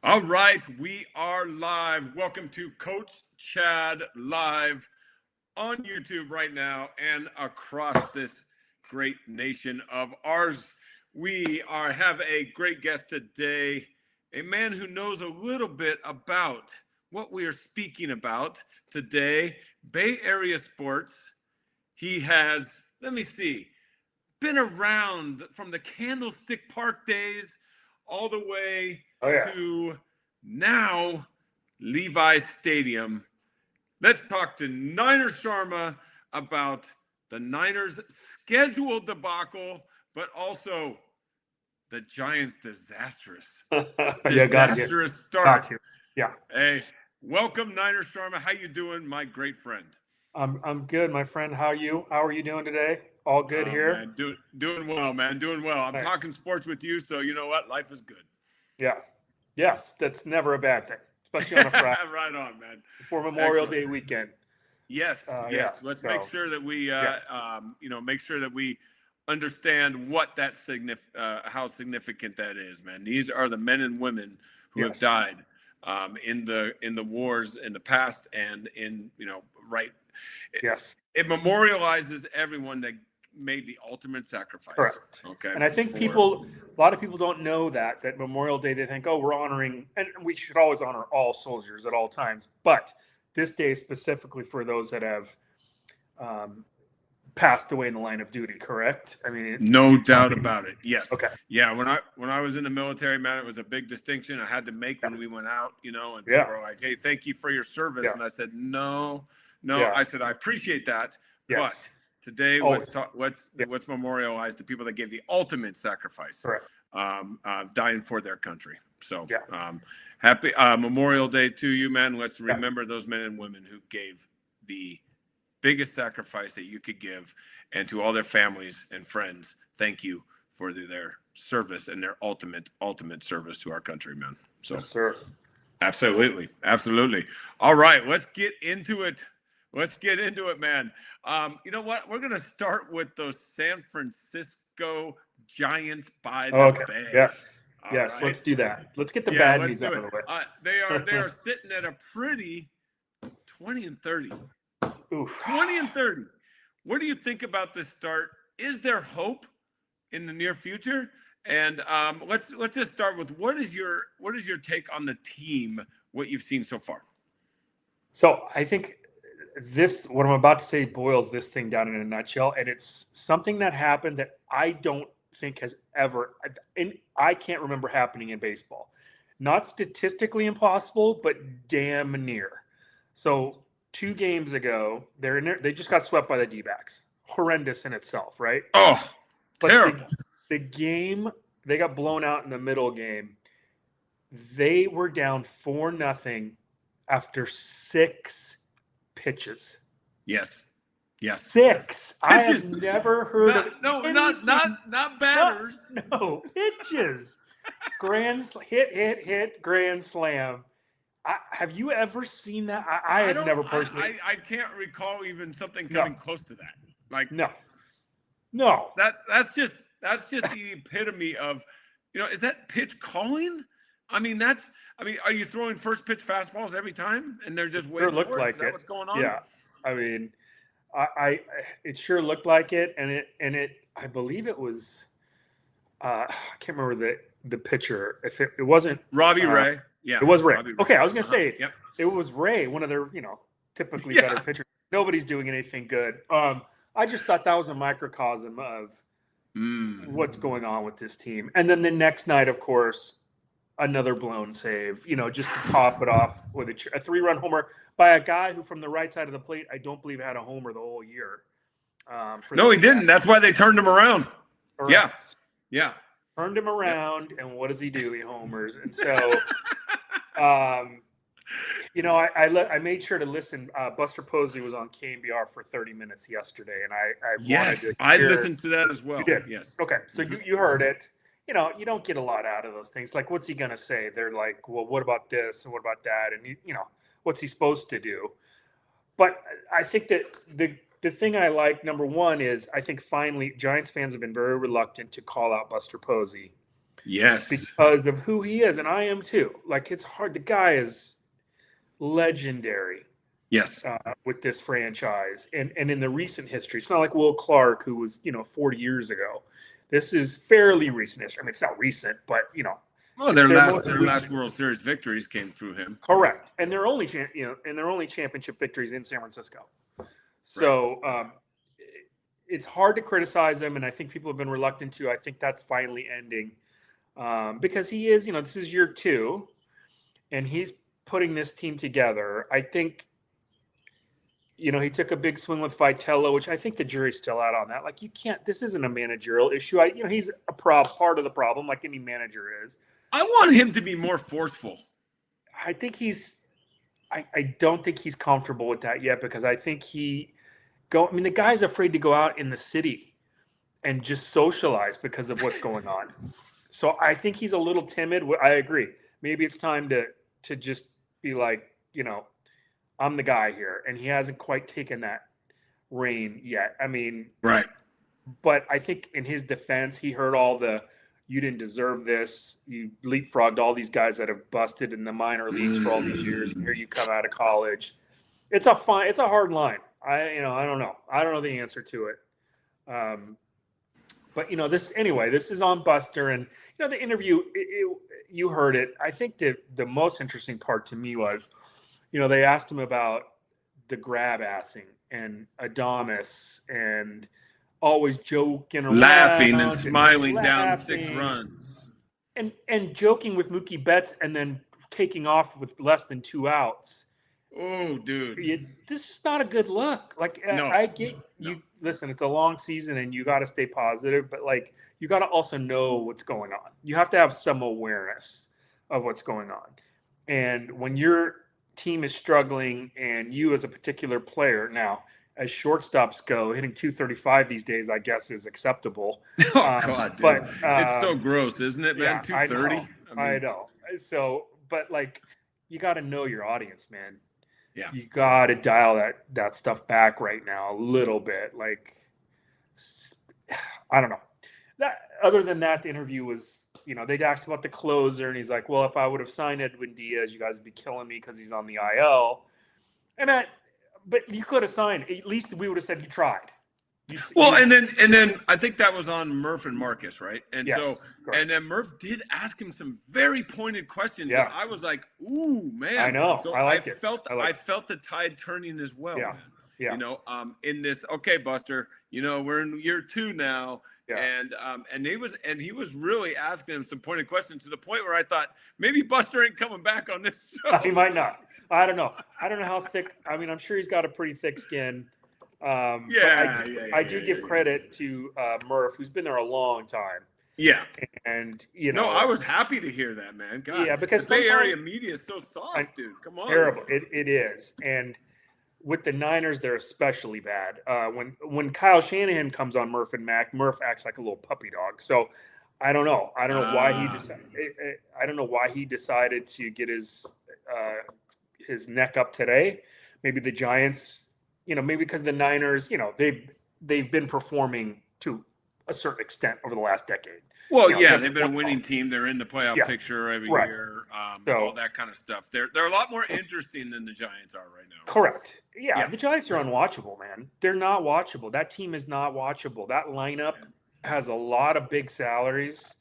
All right, we are live. Welcome to Coach Chad Live on YouTube right now and across this great nation of ours. We have a great guest today, a man who knows a little bit about what we are speaking about today, Bay Area sports. He has, been around from the Candlestick Park days all the way to now Levi's Stadium. Let's talk to Niner Sharma about the Niners' scheduled debacle, but also the Giants' disastrous start. Got you. Yeah. Hey, welcome, Niner Sharma. How you doing, my great friend? I'm good, my friend. How are you? How are you doing today? All good here? Man, doing well, man. Doing well. I'm talking sports with you, so you know what? Life is good. Yeah. Yes, that's never a bad thing, especially on a Friday. Right on, man. For Memorial Day weekend. Yes, yes. Let's make sure that we, make sure that we understand what that how significant that is, man. These are the men and women who have died in the wars in the past, and it memorializes everyone that made the ultimate sacrifice. Correct. Okay. And I think a lot of people don't know that Memorial Day, they think, oh, we're honoring, and we should always honor all soldiers at all times. But this day specifically for those that have passed away in the line of duty, correct? I mean, no doubt about it. Yes. Okay. Yeah. When I was in the military, man, it was a big distinction I had to make when we went out, and people were like, hey, thank you for your service. And I said, no. I said, I appreciate that. But today, let's memorialize the people that gave the ultimate sacrifice, dying for their country. So happy Memorial Day to you, man. Let's remember those men and women who gave the biggest sacrifice that you could give, and to all their families and friends, thank you for their service and their ultimate service to our country, man. So, yes, sir. Absolutely. All right, let's get into it. Man. You know what? We're going to start with those San Francisco Giants by the Bay. Yes. Right. Let's do that. Let's get the bad news out of the way. They are sitting at a pretty 20-30. Oof. 20-30. What do you think about this start? Is there hope in the near future? And let's just start with what is your take on the team? What you've seen so far? So I think what I'm about to say boils this thing down in a nutshell, and it's something that happened that I don't think has ever, and I can't remember happening in baseball. Not statistically impossible, but damn near. So 2 games ago, they just got swept by the D-backs. Horrendous in itself, right? Oh, but terrible. The game, they got blown out in the middle game. They were down 4-0 after 6 pitches. Yes. 6. Pitches. I have never heard of not batters. No, pitches. Hit, grand slam. Have you ever seen that? I have never personally. I can't recall even something coming close to that. Like no. That's just the epitome of, is that pitch calling? I mean, are you throwing first pitch fastballs every time and they're just waiting for it? Is that what's going on? Yeah. I mean, it sure looked like it, and I believe it was I can't remember the pitcher. If it wasn't Robbie Ray. Yeah. It was Ray. Okay, I was going to say it was Ray, one of their, typically better pitchers. Nobody's doing anything good. I just thought that was a microcosm of what's going on with this team. And then the next night, of course, another blown save, just to top it off with a 3-run homer by a guy who, from the right side of the plate, I don't believe had a homer the whole year. No, he didn't. That's why they turned him around. Correct. Yeah. Turned him around, and what does he do? He homers. And so, I made sure to listen. Buster Posey was on KMBR for 30 minutes yesterday, and I listened to that as well. You did? Yes. Okay, so you heard it. You don't get a lot out of those things. Like, what's he going to say? They're like, well, what about this and what about that? And, what's he supposed to do? But I think that the thing I like, number one, is I think finally Giants fans have been very reluctant to call out Buster Posey. Yes. because of who he is, and I am too. Like, it's hard. The guy is legendary Yes. with this franchise, and in the recent history. It's not like Will Clark, who was 40 years ago. This is fairly recent history. I mean, it's not recent, but Well, their last World Series victories came through him. Correct, and their only championship victories in San Francisco. So it's hard to criticize him, and I think people have been reluctant to. I think that's finally ending because he is, this is year 2, and he's putting this team together. I think, he took a big swing with Vitello, which I think the jury's still out on that. Like, you can't. This isn't a managerial issue. He's a part of the problem, like any manager is. I want him to be more forceful. I think I don't think he's comfortable with that yet, because I think the guy's afraid to go out in the city and just socialize because of what's going on. So I think he's a little timid. I agree. Maybe it's time to just be like, I'm the guy here, and he hasn't quite taken that reign yet. I mean, right. But I think in his defense, he heard all the, you didn't deserve this. You leapfrogged all these guys that have busted in the minor leagues for all these years, and here you come out of college. It's a hard line. I don't know. I don't know the answer to it. But this is on Buster, and the interview. You heard it. I think the most interesting part to me was, they asked him about the grab assing and Adames and always joking around, laughing and smiling down 6 runs, and joking with Mookie Betts, and then taking off with less than 2 outs. Oh, dude, this is not a good look. Like, no, I get you. No. Listen, it's a long season, and you got to stay positive, but like, you got to also know what's going on. You have to have some awareness of what's going on. And when your team is struggling, and you as a particular player now, as shortstops go, hitting 235 these days, I guess, is acceptable. Oh, God, dude. But it's so gross, isn't it, man? Yeah, 230? I know. So, but like, you got to know your audience, man. Yeah. You got to dial that stuff back right now a little bit. Like, I don't know. Other than that, the interview was, they'd asked about the closer, and he's like, well, if I would have signed Edwin Diaz, you guys would be killing me because he's on the IL. But you could have signed. At least we would have said you tried. And then I think that was on Murph and Marcus, right? And yes, so correct. And then Murph did ask him some very pointed questions. Yeah. And I was like, ooh, man. I know. So I felt the tide turning as well, yeah. man. Yeah. In this, okay, Buster, we're in year 2 now. Yeah. And he was really asking him some pointed questions, to the point where I thought maybe Buster ain't coming back on this show. He might not. I don't know. I don't know how thick. I mean, I'm sure he's got a pretty thick skin. I do give credit to Murph, who's been there a long time. Yeah. And, No, I was happy to hear that, man. God. Yeah, because the Bay Area media is so soft, dude. Come on. Terrible. It is. And with the Niners, they're especially bad. When Kyle Shanahan comes on Murph and Mac, Murph acts like a little puppy dog. So I don't know. I don't know why he decided. I don't know why he decided to get his neck up today. Maybe the Giants, maybe because the Niners, they've been performing to a certain extent over the last decade. Well, they've been a winning team. They're in the playoff picture every year. All that kind of stuff. They're a lot more interesting than the Giants are right now. Correct. Yeah, the Giants are unwatchable, man. They're not watchable. That team is not watchable. That lineup has a lot of big salaries.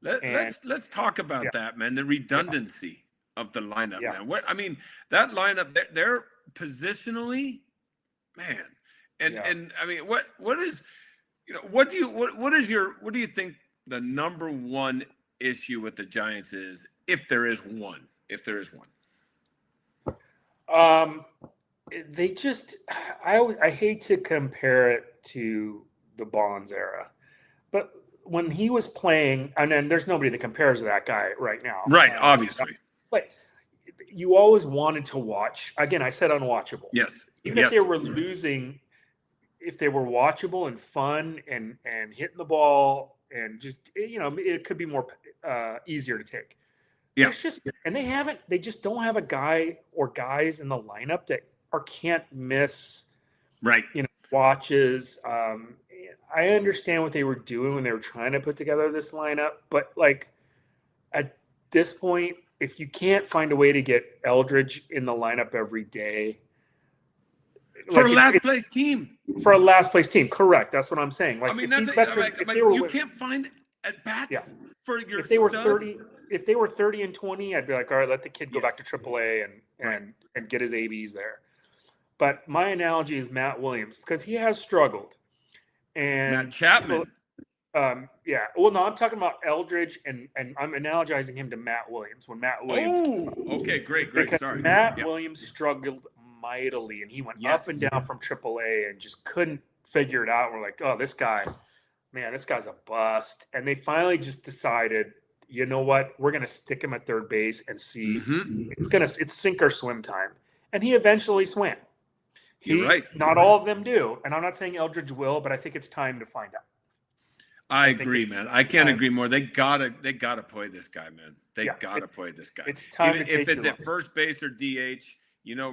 Let's talk about that, man. The redundancy of the lineup, man. That lineup, they're positionally, man. And I mean, what is, what do you think the number one issue with the Giants is, if there is one? They just, I hate to compare it to the Bonds era, but when he was playing, and then there's nobody that compares to that guy right now. Right, obviously. But you always wanted to watch. Again, I said unwatchable. Yes. Even if they were losing, if they were watchable and fun and hitting the ball and just, it could be more easier to take. Yeah. It's just, and they just don't have a guy or guys in the lineup that can't miss. Right. Watches. I understand what they were doing when they were trying to put together this lineup, but like, at this point, if you can't find a way to get Eldridge in the lineup every day, for a last place team. For a last place team, correct. That's what I'm saying. Like, I mean, if that's these veterans, you can't find at bats for your. If they were 30, if they were 30 and 20, I'd be like, all right, let the kid go back to AAA and get his ABs there. But my analogy is Matt Williams, because he has struggled. And Matt Chapman. Yeah. Well, no, I'm talking about Eldridge, and I'm analogizing him to Matt Williams. When Matt Williams. Oh, okay, great. Sorry. Matt Williams struggled mightily, and he went up and down from AAA and just couldn't figure it out. We're like, oh, this guy's a bust. And they finally just decided, you know what? We're going to stick him at third base and see. It's sink or swim time. And he eventually swam. You're right. Not all of them do. And I'm not saying Eldridge will, but I think it's time to find out. I agree, man. I can't agree more. They gotta play this guy, man. They gotta play this guy. It's time Even if it's at first base or DH,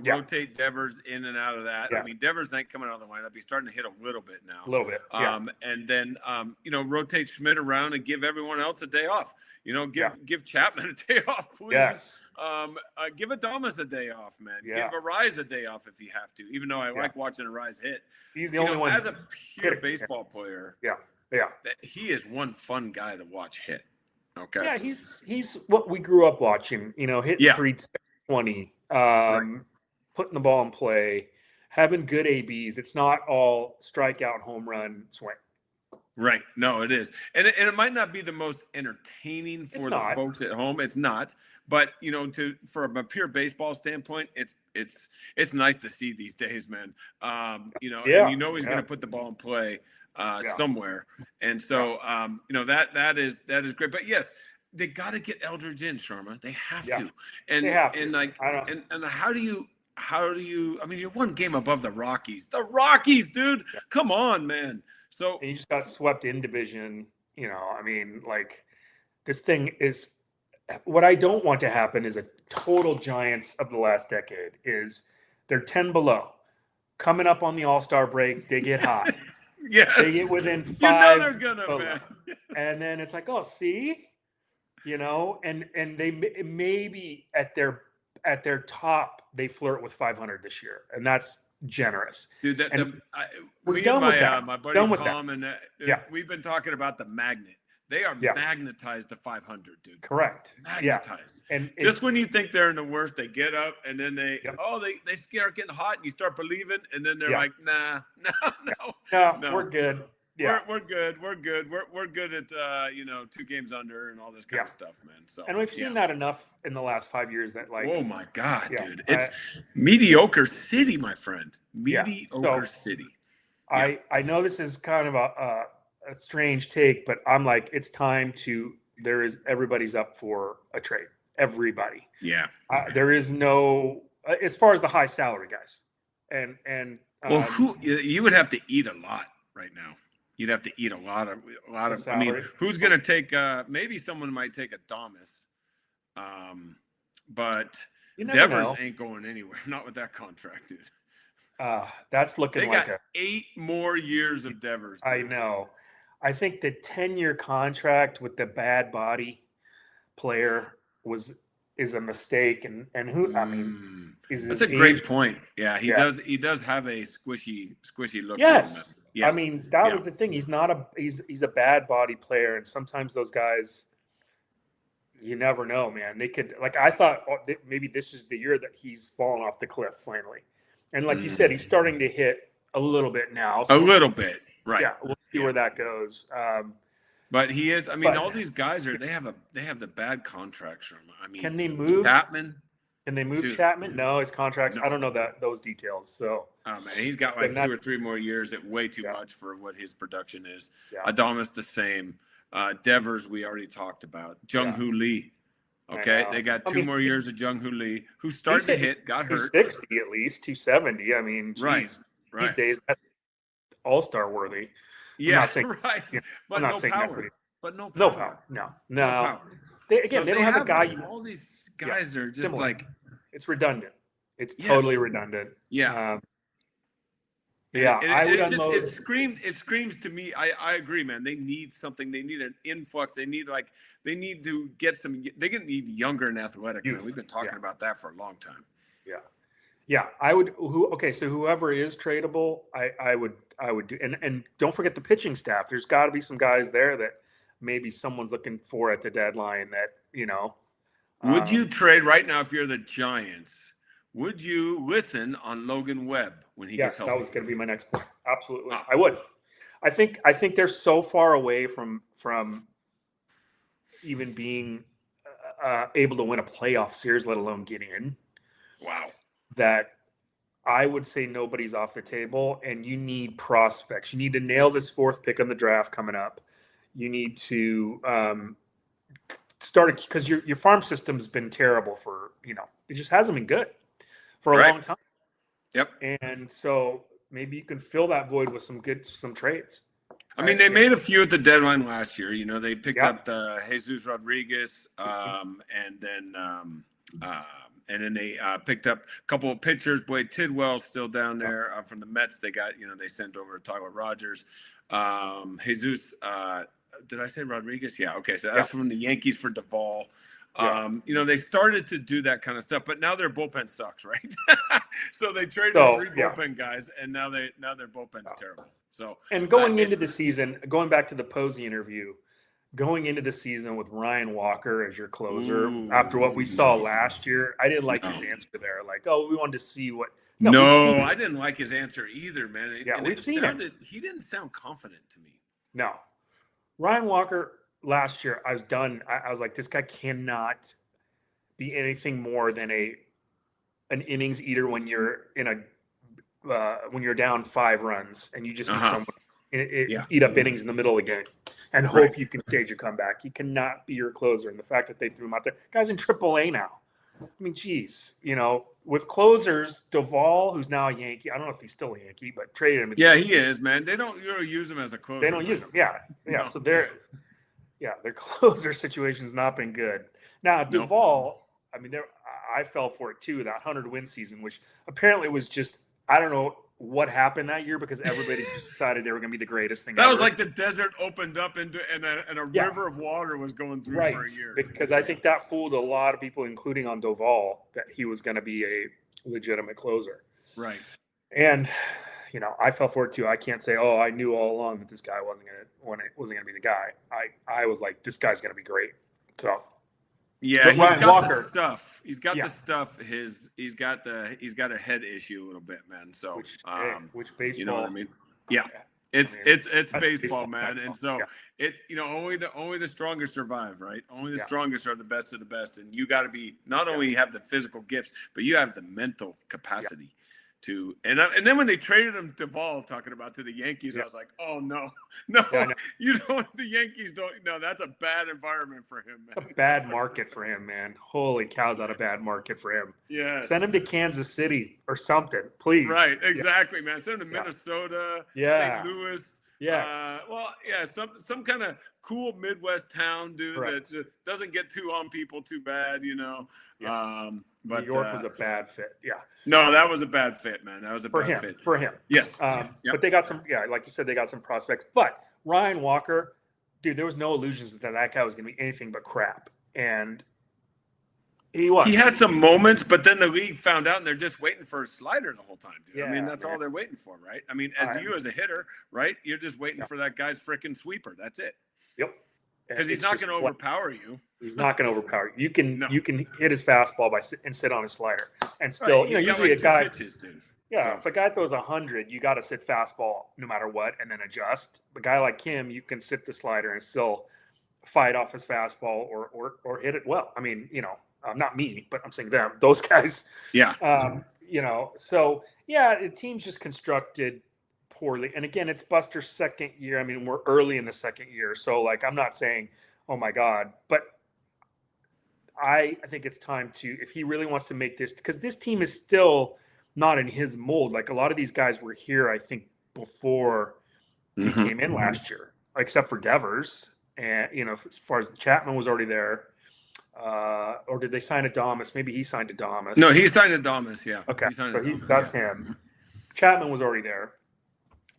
rotate Devers in and out of that. Yeah. I mean, Devers ain't coming out of the lineup. He's starting to hit a little bit now. A little bit. Yeah. And then rotate Schmidt around and give everyone else a day off. Give Chapman a day off, please. Yes. Give Adames a day off, man. Yeah. Give Arise a day off if you have to. Even though I like watching Arise hit. He's the only one. As a pure baseball player. Yeah. He is one fun guy to watch hit. Okay. Yeah, he's what we grew up watching. Hitting 320, putting the ball in play, having good ABs. It's not all strikeout, home run, swing. Right. No, it is, and it might not be the most entertaining for the folks at home. It's not, but from a pure baseball standpoint, it's nice to see these days, man. And he's going to put the ball in play. Somewhere, and so that is great. But yes, they got to get Eldridge in, Sharma. They have to, and how do you? I mean, you're one game above the Rockies. The Rockies, dude. Yeah. Come on, man. So and you just got swept in division. This thing is. What I don't want to happen is a total Giants of the last decade. Is they're 10 below, coming up on the All-Star break. They get hot. Yes. They get within 5. They're gonna, man. Yes. And then it's like, oh, see, and they maybe at their top they flirt with 500 this year, and that's generous. Dude, we're done with that. My buddy Tom and we've been talking about the magnet. They are magnetized to 500, dude. Correct. Magnetized. Yeah. And just when you think they're in the worst, they get up and then they start getting hot and you start believing, and then they're like, no, we're good. Yeah. We're good. We're good at 2 games under and all this kind of stuff, man. So and we've seen that enough in the last 5 years that oh my God, dude. It's mediocre city, my friend. Mediocre city. I know this is kind of a strange take, but I'm like, it's time to. Everybody's up for a trade. Everybody. Yeah. There is no as far as the high salary guys, and who you would have to eat a lot right now. You'd have to eat a lot of. Salary. I mean, who's going to take? Maybe someone might take Adames, but Devers ain't going anywhere. Not with that contract, dude. That's looking they like got 8 more years of Devers. Dude. I know. I think the 10-year contract with the bad body player is a mistake, and who I mean, that's a great point. Yeah, he does have a squishy look. Yes. I mean that was the thing. He's not he's a bad body player, and sometimes those guys, you never know, man. They could I thought maybe this is the year that he's fallen off the cliff finally, and like you said, he's starting to hit a little bit now. So a little bit. Right. Yeah, we'll see where that goes. But he is. I mean, all these guys they have the bad contracts. I mean, can they move Chapman? Can they move Chapman? No, his contracts. No. I don't know those details. So, man, he's got 2 or 3 more years at way too much for what his production is. Yeah. Adames the same. Devers we already talked about. Jung-Hoo Lee. Okay, they got 2 more years of Jung-Hoo Lee, who started to hit, got hurt. 260 at least, 270. I mean, geez, these days that's all-star worthy. Yeah, right. But no power. But no power. No power. No. Power. They don't have a guy. All these guys are just it's redundant. It's totally redundant. Yeah. Yeah, I would unload. It screams to me. I agree, man. They need something. They need an influx. They need to get some. They need younger and athletic. Man. We've been talking about that for a long time. Yeah, yeah. I would. Okay, so whoever is tradable, I would do. And don't forget the pitching staff. There's got to be some guys there that maybe someone's looking for at the deadline. That Would you trade right now if you're the Giants? Would you listen on Logan Webb when he gets healthy? Yes, that was going to be my next point. Absolutely, I would. I think they're so far away from even being able to win a playoff series, let alone get in. Wow. That I would say nobody's off the table, and you need prospects. You need to nail this 4th pick on the draft coming up. You need to start because your farm system's been terrible for it just hasn't been good for a long time. Yep. And so maybe you can fill that void with some trades. I mean, they made a few at the deadline last year. They picked up the Jesus Rodriguez, and then they picked up a couple of pitchers. Blade Tidwell's still down there from the Mets. They got they sent over Tyler Rogers, Jesus. Did I say Rodriguez? Yeah. Okay. So that's from the Yankees for Duvall. They started to do that kind of stuff, but now their bullpen sucks, right? So they traded 3 bullpen guys, and now their bullpen's terrible. So going into the season, going back to the Posey interview, going into the season with Ryan Walker as your closer after what we saw last year, I didn't like his answer there. Like, we wanted to see what. No, I didn't like his answer either, man. We've seen it. He didn't sound confident to me. No, Ryan Walker. Last year, I was done. I was like, this guy cannot be anything more than an innings eater when you're when you're down 5 runs and you just need someone eat up innings in the middle of the game and hope you can stage a comeback. He cannot be your closer. And the fact that they threw him out there, guy's in AAA now. I mean, geez, with closers, Duvall, who's now a Yankee. I don't know if he's still a Yankee, but traded him. Yeah, he is, man. They don't use him as a closer. They don't use him. Yeah. No. So their closer situation has not been good. Now, Duvall, I mean, I fell for it too, that 100-win season, which apparently was just, I don't know what happened that year because everybody just decided they were going to be the greatest thing ever. Was like the desert opened up and a river of water was going through for a year. Because I think that fooled a lot of people, including on Duvall, that he was going to be a legitimate closer. Right. And I fell for it too. I can't say, I knew all along that this guy wasn't gonna be the guy. I was like, this guy's gonna be great. So yeah, he's got the stuff. He's got the stuff. He's got a head issue a little bit, man. So which baseball? You know what I mean? Yeah. It's baseball, man. And so it's only the strongest survive, right? Only the strongest are the best of the best. And you gotta be not only have the physical gifts, but you have the mental capacity. And then when they traded him to Duvall, talking about to the Yankees, I was like, oh no, the Yankees don't. No, that's a bad environment for him, man. A bad market for him, man. Holy cow's that a bad market for him. Yeah, send him to Kansas City or something, please. Right, exactly, man. Send him to Minnesota, St. Louis. Yes. Some kind of cool Midwest town, dude, that just doesn't get too on people too bad, But New York was a bad fit. Yeah. No, that was a bad fit, man. That was a bad fit. For him. Yes. But they got some, like you said, they got some prospects. But Ryan Walker, dude, there was no illusions that guy was going to be anything but crap. And he was. He had some moments, but then the league found out and they're just waiting for a slider the whole time, dude. Yeah, I mean, that's all they're waiting for, right? I mean, as a hitter, right? You're just waiting for that guy's freaking sweeper. That's it. Yep. Because he's not going to overpower you. He's not going to overpower you. You can hit his fastball and sit on his slider, and still, usually a guy. Pitches, dude. Yeah, if a guy throws 100, you got to sit fastball no matter what, and then adjust. A guy like him, you can sit the slider and still fight off his fastball or hit it well. I mean, not me, but I'm saying them. Those guys. Yeah. So the team's just constructed poorly. And again, it's Buster's second year. I mean, we're early in the second year. So I'm not saying, oh my God, but I think it's time to, if he really wants to make this, because this team is still not in his mold. Like a lot of these guys were here, I think, before he came in last year, except for Devers. And, as far as Chapman was already there. Or did they sign Adames? Maybe he signed Adames. No, he signed Adames, yeah. Okay, that's him. Chapman was already there.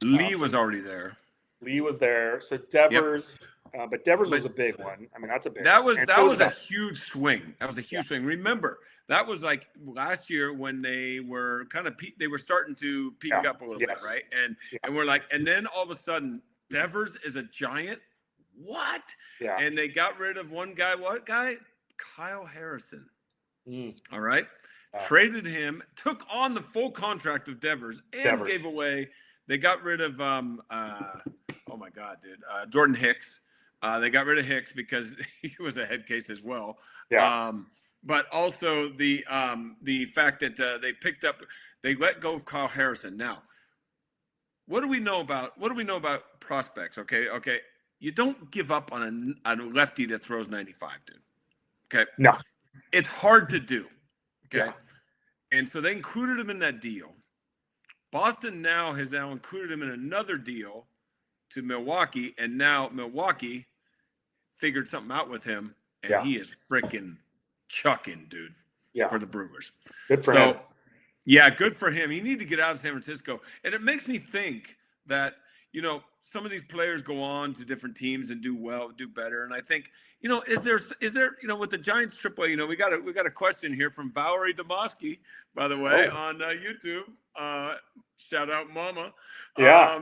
Lee was already there. Lee was there. So Devers, but Devers was a big one. I mean, that's a big one. That was a huge swing. That was a huge swing. Remember, that was like last year when they were kind of they were starting to peak up a little bit, right? And we're like, and then all of a sudden, Devers is a giant. What? Yeah. And they got rid of one guy. What guy? Kyle Harrison. All right. Traded him, took on the full contract of Devers, and gave away. They got rid of oh my God, dude, Jordan Hicks. They got rid of Hicks because he was a head case as well. Yeah. But also the fact that they let go of Kyle Harrison. Now, what do we know about prospects? Okay. You don't give up on a lefty that throws 95, dude. Okay. No. It's hard to do. Okay. Yeah. And so they included him in that deal. Boston has now included him in another deal to Milwaukee, and now Milwaukee figured something out with him, and he is freaking chucking, dude, for the Brewers. Good for him. Yeah, good for him. He needs to get out of San Francisco. And it makes me think that, some of these players go on to different teams and do better. And I think, is there, with the Giants AAA, we got a question here from Valerie Demoski, by the way, on YouTube. Shout out Mama. Yeah.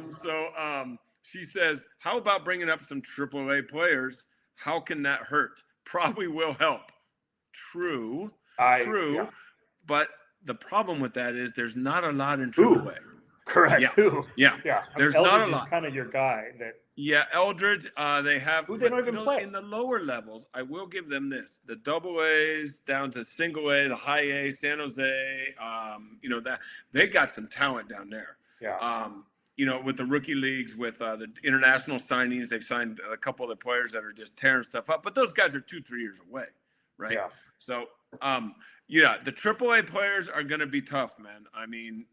She says, how about bringing up some AAA players? How can that hurt? Probably will help. True. Yeah. But the problem with that is there's not a lot in AAA. Correct. Yeah. There's not a lot. Kind of your guy that. Yeah, Eldridge. They have. Who they don't even play in the lower levels. I will give them this: the double A's down to single A, the high A, San Jose. That they got some talent down there. Yeah. With the rookie leagues, with the international signings, they've signed a couple of the players that are just tearing stuff up. But those guys are 2-3 years away, right? Yeah. So, the AAA players are going to be tough, man. I mean,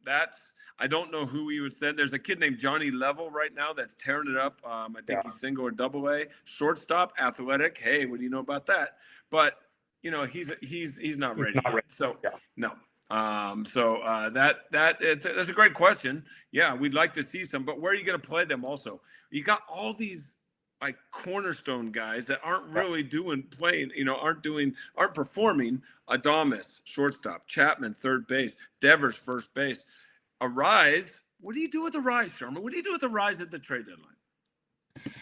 I don't know who you would say. There's a kid named Johnny Level right now that's tearing it up. I think he's single or double A, shortstop, athletic. Hey, what do you know about that? But he's not ready. So no. That's a great question. Yeah, we'd like to see some, but where are you going to play them? Also, you got all these like cornerstone guys that aren't really aren't performing. Adames, shortstop, Chapman, third base, Devers, first base. Arise. What do you do with Arise, Sharma? What do you do with Arise at the trade deadline?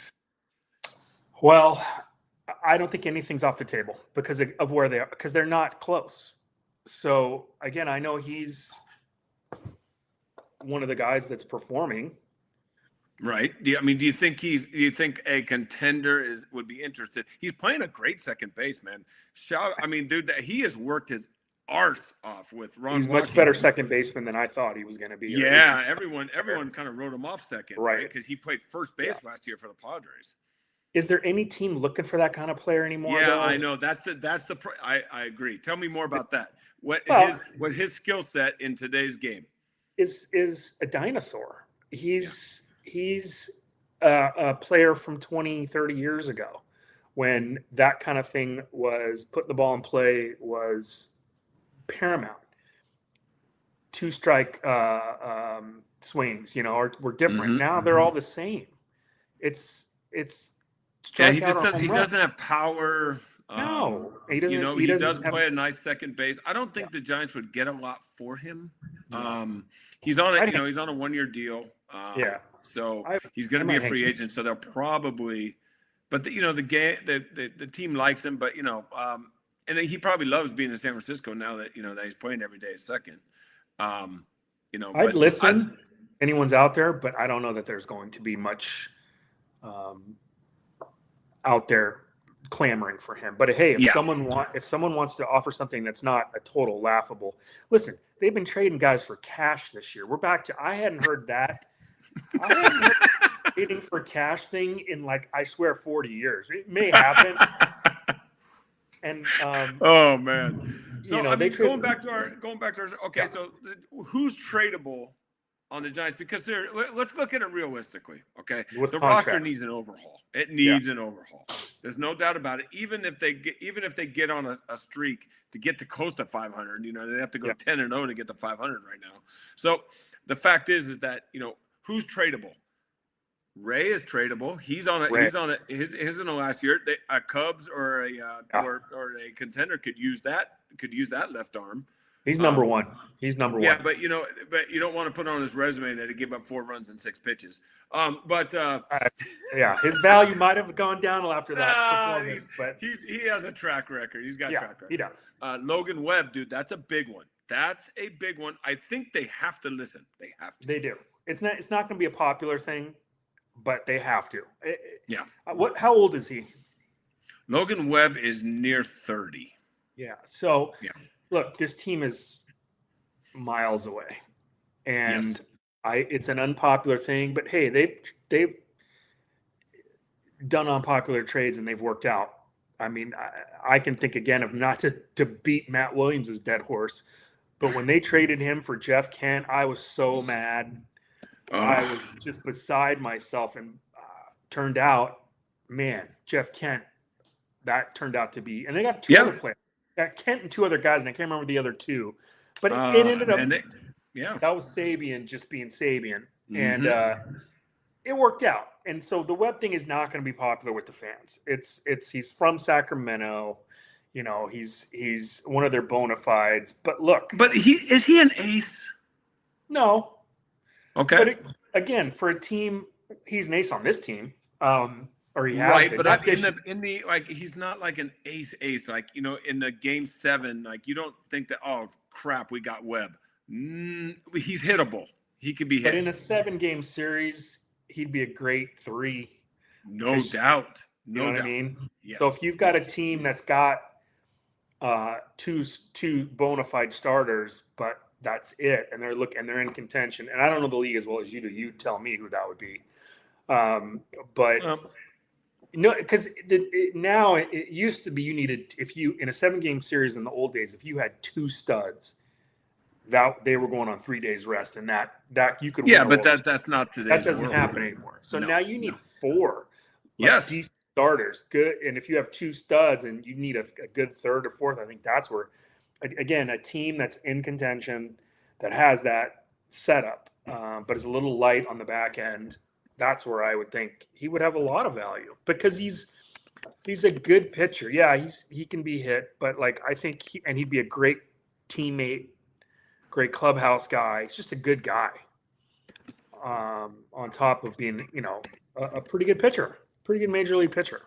Well, I don't think anything's off the table because of where they are, because they're not close. So again, I know he's one of the guys that's performing. Right. Do you think a contender would be interested? He's playing a great second base, man. Dude, he has worked his arse off with Ron. He's much better second baseman than I thought he was going to be. Yeah, everyone kind of wrote him off second, right? Because he played first base last year for the Padres. Is there any team looking for that kind of player anymore? Yeah, I know. I agree. Tell me more about that. What his skill set in today's game is a dinosaur. He's a player from 20, 30 years ago when that kind of thing was putting the ball in play was paramount. 2-strike swings, were different. Now they're all the same. It's he doesn't have power. No, he doesn't. He does play a nice second base. I don't think the Giants would get a lot for him. He's on he's on a 1-year deal. So he's going to be a free agent. So they'll probably, but the team likes him. But and he probably loves being in San Francisco now that that he's playing every day at second. I'd listen. Anyone's out there, but I don't know that there's going to be much out there clamoring for him. But hey, if someone wants to offer something that's not a total laughable, listen, they've been trading guys for cash this year. We're back to I hadn't heard that. I haven't heard the trading for cash thing in I swear 40 years. It may happen. And oh man. So going back to our okay, so who's tradable on the Giants? Because let's look at it realistically, okay? The roster needs an overhaul. It needs an overhaul. There's no doubt about it. Even if they get on a streak to get to close to 500, they have to go 10-0 to get to 500 right now. So the fact is that Who's tradable? Ray is tradable. He's on Ray. his in the last year. A Cubs or a contender could use that left arm. He's number one. He's number one. Yeah, but you don't want to put on his resume that he gave up 4 runs and 6 pitches. Yeah, his value might have gone down after that performance, but he has a track record. He's got track record. He does. Logan Webb, dude, that's a big one. That's a big one. I think they have to listen. They have to. They do. It's not going to be a popular thing, but they have to. Yeah. How old is he? Logan Webb is near 30. Yeah. So, look, this team is miles away, and it's an unpopular thing. But hey, they've done unpopular trades and they've worked out. I mean, I can think again of not to beat Matt Williams' dead horse, but when they traded him for Jeff Kent, I was so mad. I was just beside myself, and turned out, man, Jeff Kent, that turned out to be, and they got 2 other players. Got Kent and 2 other guys, and I can't remember the other 2, but it ended up. That was Sabian just being Sabian, and it worked out. And so the Webb thing is not going to be popular with the fans. He's from Sacramento, he's one of their bona fides. But look, is he an ace? No. Okay. But again, for a team, he's an ace on this team. Or he has right, but in the like, he's not like an ace. Like, in the game 7, like, you don't think that, oh crap, we got Webb. He's hittable. He could be hit. But in a 7-game series, he'd be a great 3. No doubt. You know what I mean? Yes. So if you've got a team that's got two bona fide starters, but that's it, and they're in contention. And I don't know the league as well as you do. You tell me who that would be. Because now it used to be you needed, if you in a 7-game series in the old days, if you had 2 studs, that they were going on 3 days rest, and that you could. Yeah, but that's not today. That doesn't happen anymore. So now you need 4. Decent starters, good. And if you have 2 studs and you need a good 3rd or 4th, I think that's where, again, a team that's in contention that has that setup, but is a little light on the back end. That's where I would think he would have a lot of value, because he's a good pitcher. Yeah, he can be hit, but like, I think he'd be a great teammate, great clubhouse guy. He's just a good guy. On top of being, a pretty good pitcher, pretty good major league pitcher.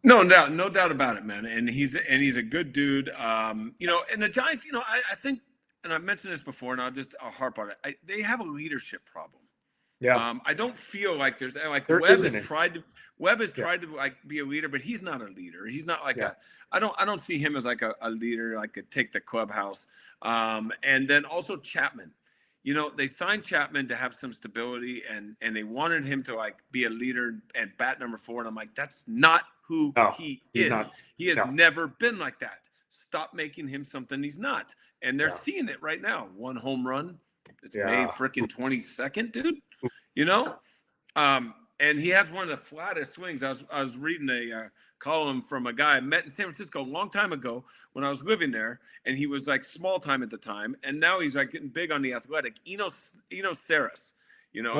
No doubt about it, man. And he's a good dude. And the Giants, I think, and I've mentioned this before, and I'll harp on it. They have a leadership problem. Yeah. I don't feel like there's like there Webb has tried to like be a leader, but he's not a leader. He's not like I don't see him as like a leader, like a take the clubhouse. And then also Chapman. They signed Chapman to have some stability, and they wanted him to like be a leader and bat number 4. And I'm like, that's not who he is. Not. He has never been like that. Stop making him something he's not. And they're seeing it right now. 1 home run. It's May freaking 22nd, dude. And he has one of the flattest swings. I was reading a column from a guy I met in San Francisco a long time ago when I was living there, and he was like small time at the time, and now he's like getting big on the athletic. Eno Saris, and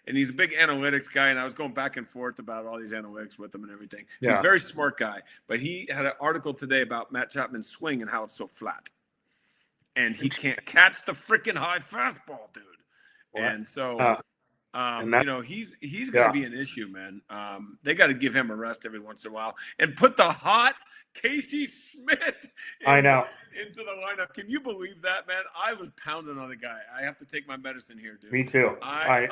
he's a big analytics guy, and I was going back and forth about all these analytics with him and everything. He's a very smart guy, but he had an article today about Matt Chapman's swing and how it's so flat, and he can't catch the freaking high fastball, dude. And so, he's going to be an issue, man. They got to give him a rest every once in a while and put the hot Casey Schmidt into the lineup. Can you believe that, man? I was pounding on the guy. I have to take my medicine here, dude. Me too. I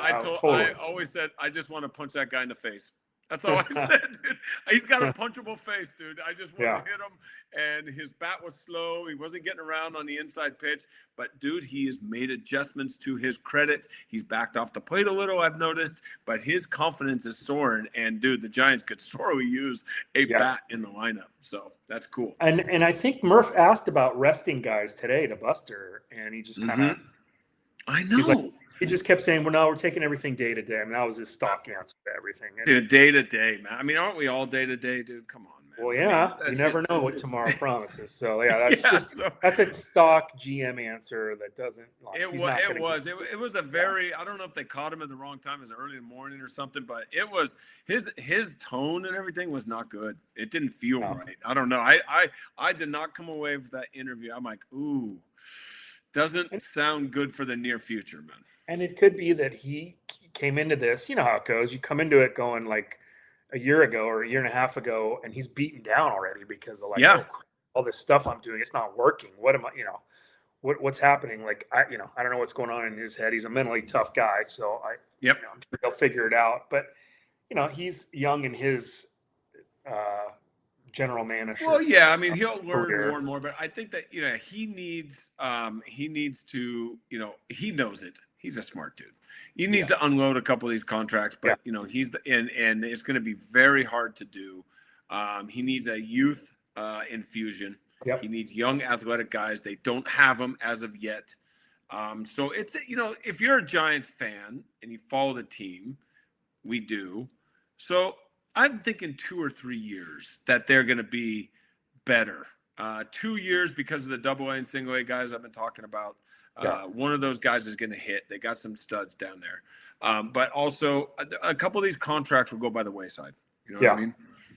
always said, I just want to punch that guy in the face. That's all I said, dude. He's got a punchable face, dude. I just want to hit him. And his bat was slow. He wasn't getting around on the inside pitch. But, dude, he has made adjustments to his credit. He's backed off the plate a little, I've noticed. But his confidence is soaring. And, dude, the Giants could sorely use a bat in the lineup. So that's cool. And I think Murph asked about resting guys today to Buster. And he just kind of I know. He just kept saying, well, no, we're taking everything day-to-day. I mean, that was his stock answer to everything. Dude, day-to-day, man. I mean, aren't we all day-to-day, dude? Come on, man. man. Well, yeah, that's you never just- know what tomorrow promises. So yeah, that's so that's a stock GM answer that doesn't. Like, it was a very, I don't know if they caught him at the wrong time, it was early in the morning or something, but it was his tone and everything was not good. It didn't feel right. I don't know. I did not come away with that interview. I'm like, ooh, doesn't sound good for the near future, man. And it could be that he came into this. You know how it goes. You come into it going like a year ago or a year and a half ago, and he's beaten down already because of like, oh, all this stuff I'm doing, it's not working. What am I? You know, what's happening? Like I don't know what's going on in his head. He's a mentally tough guy, so I'm sure he'll figure it out. But he's young in his general manager. Well, yeah, I mean, he'll learn more and more, but I think that he needs to, he knows it. He's a smart dude. He needs to unload a couple of these contracts, but he's and it's going to be very hard to do. He needs a youth infusion. Yep. He needs young athletic guys. They don't have them as of yet. So it's if you're a Giants fan and you follow the team, we do. So I'm thinking 2 or 3 years that they're going to be better. 2 years because of the double A and single A guys I've been talking about. One of those guys is going to hit. They got some studs down there. But also a couple of these contracts will go by the wayside. You know what I mean?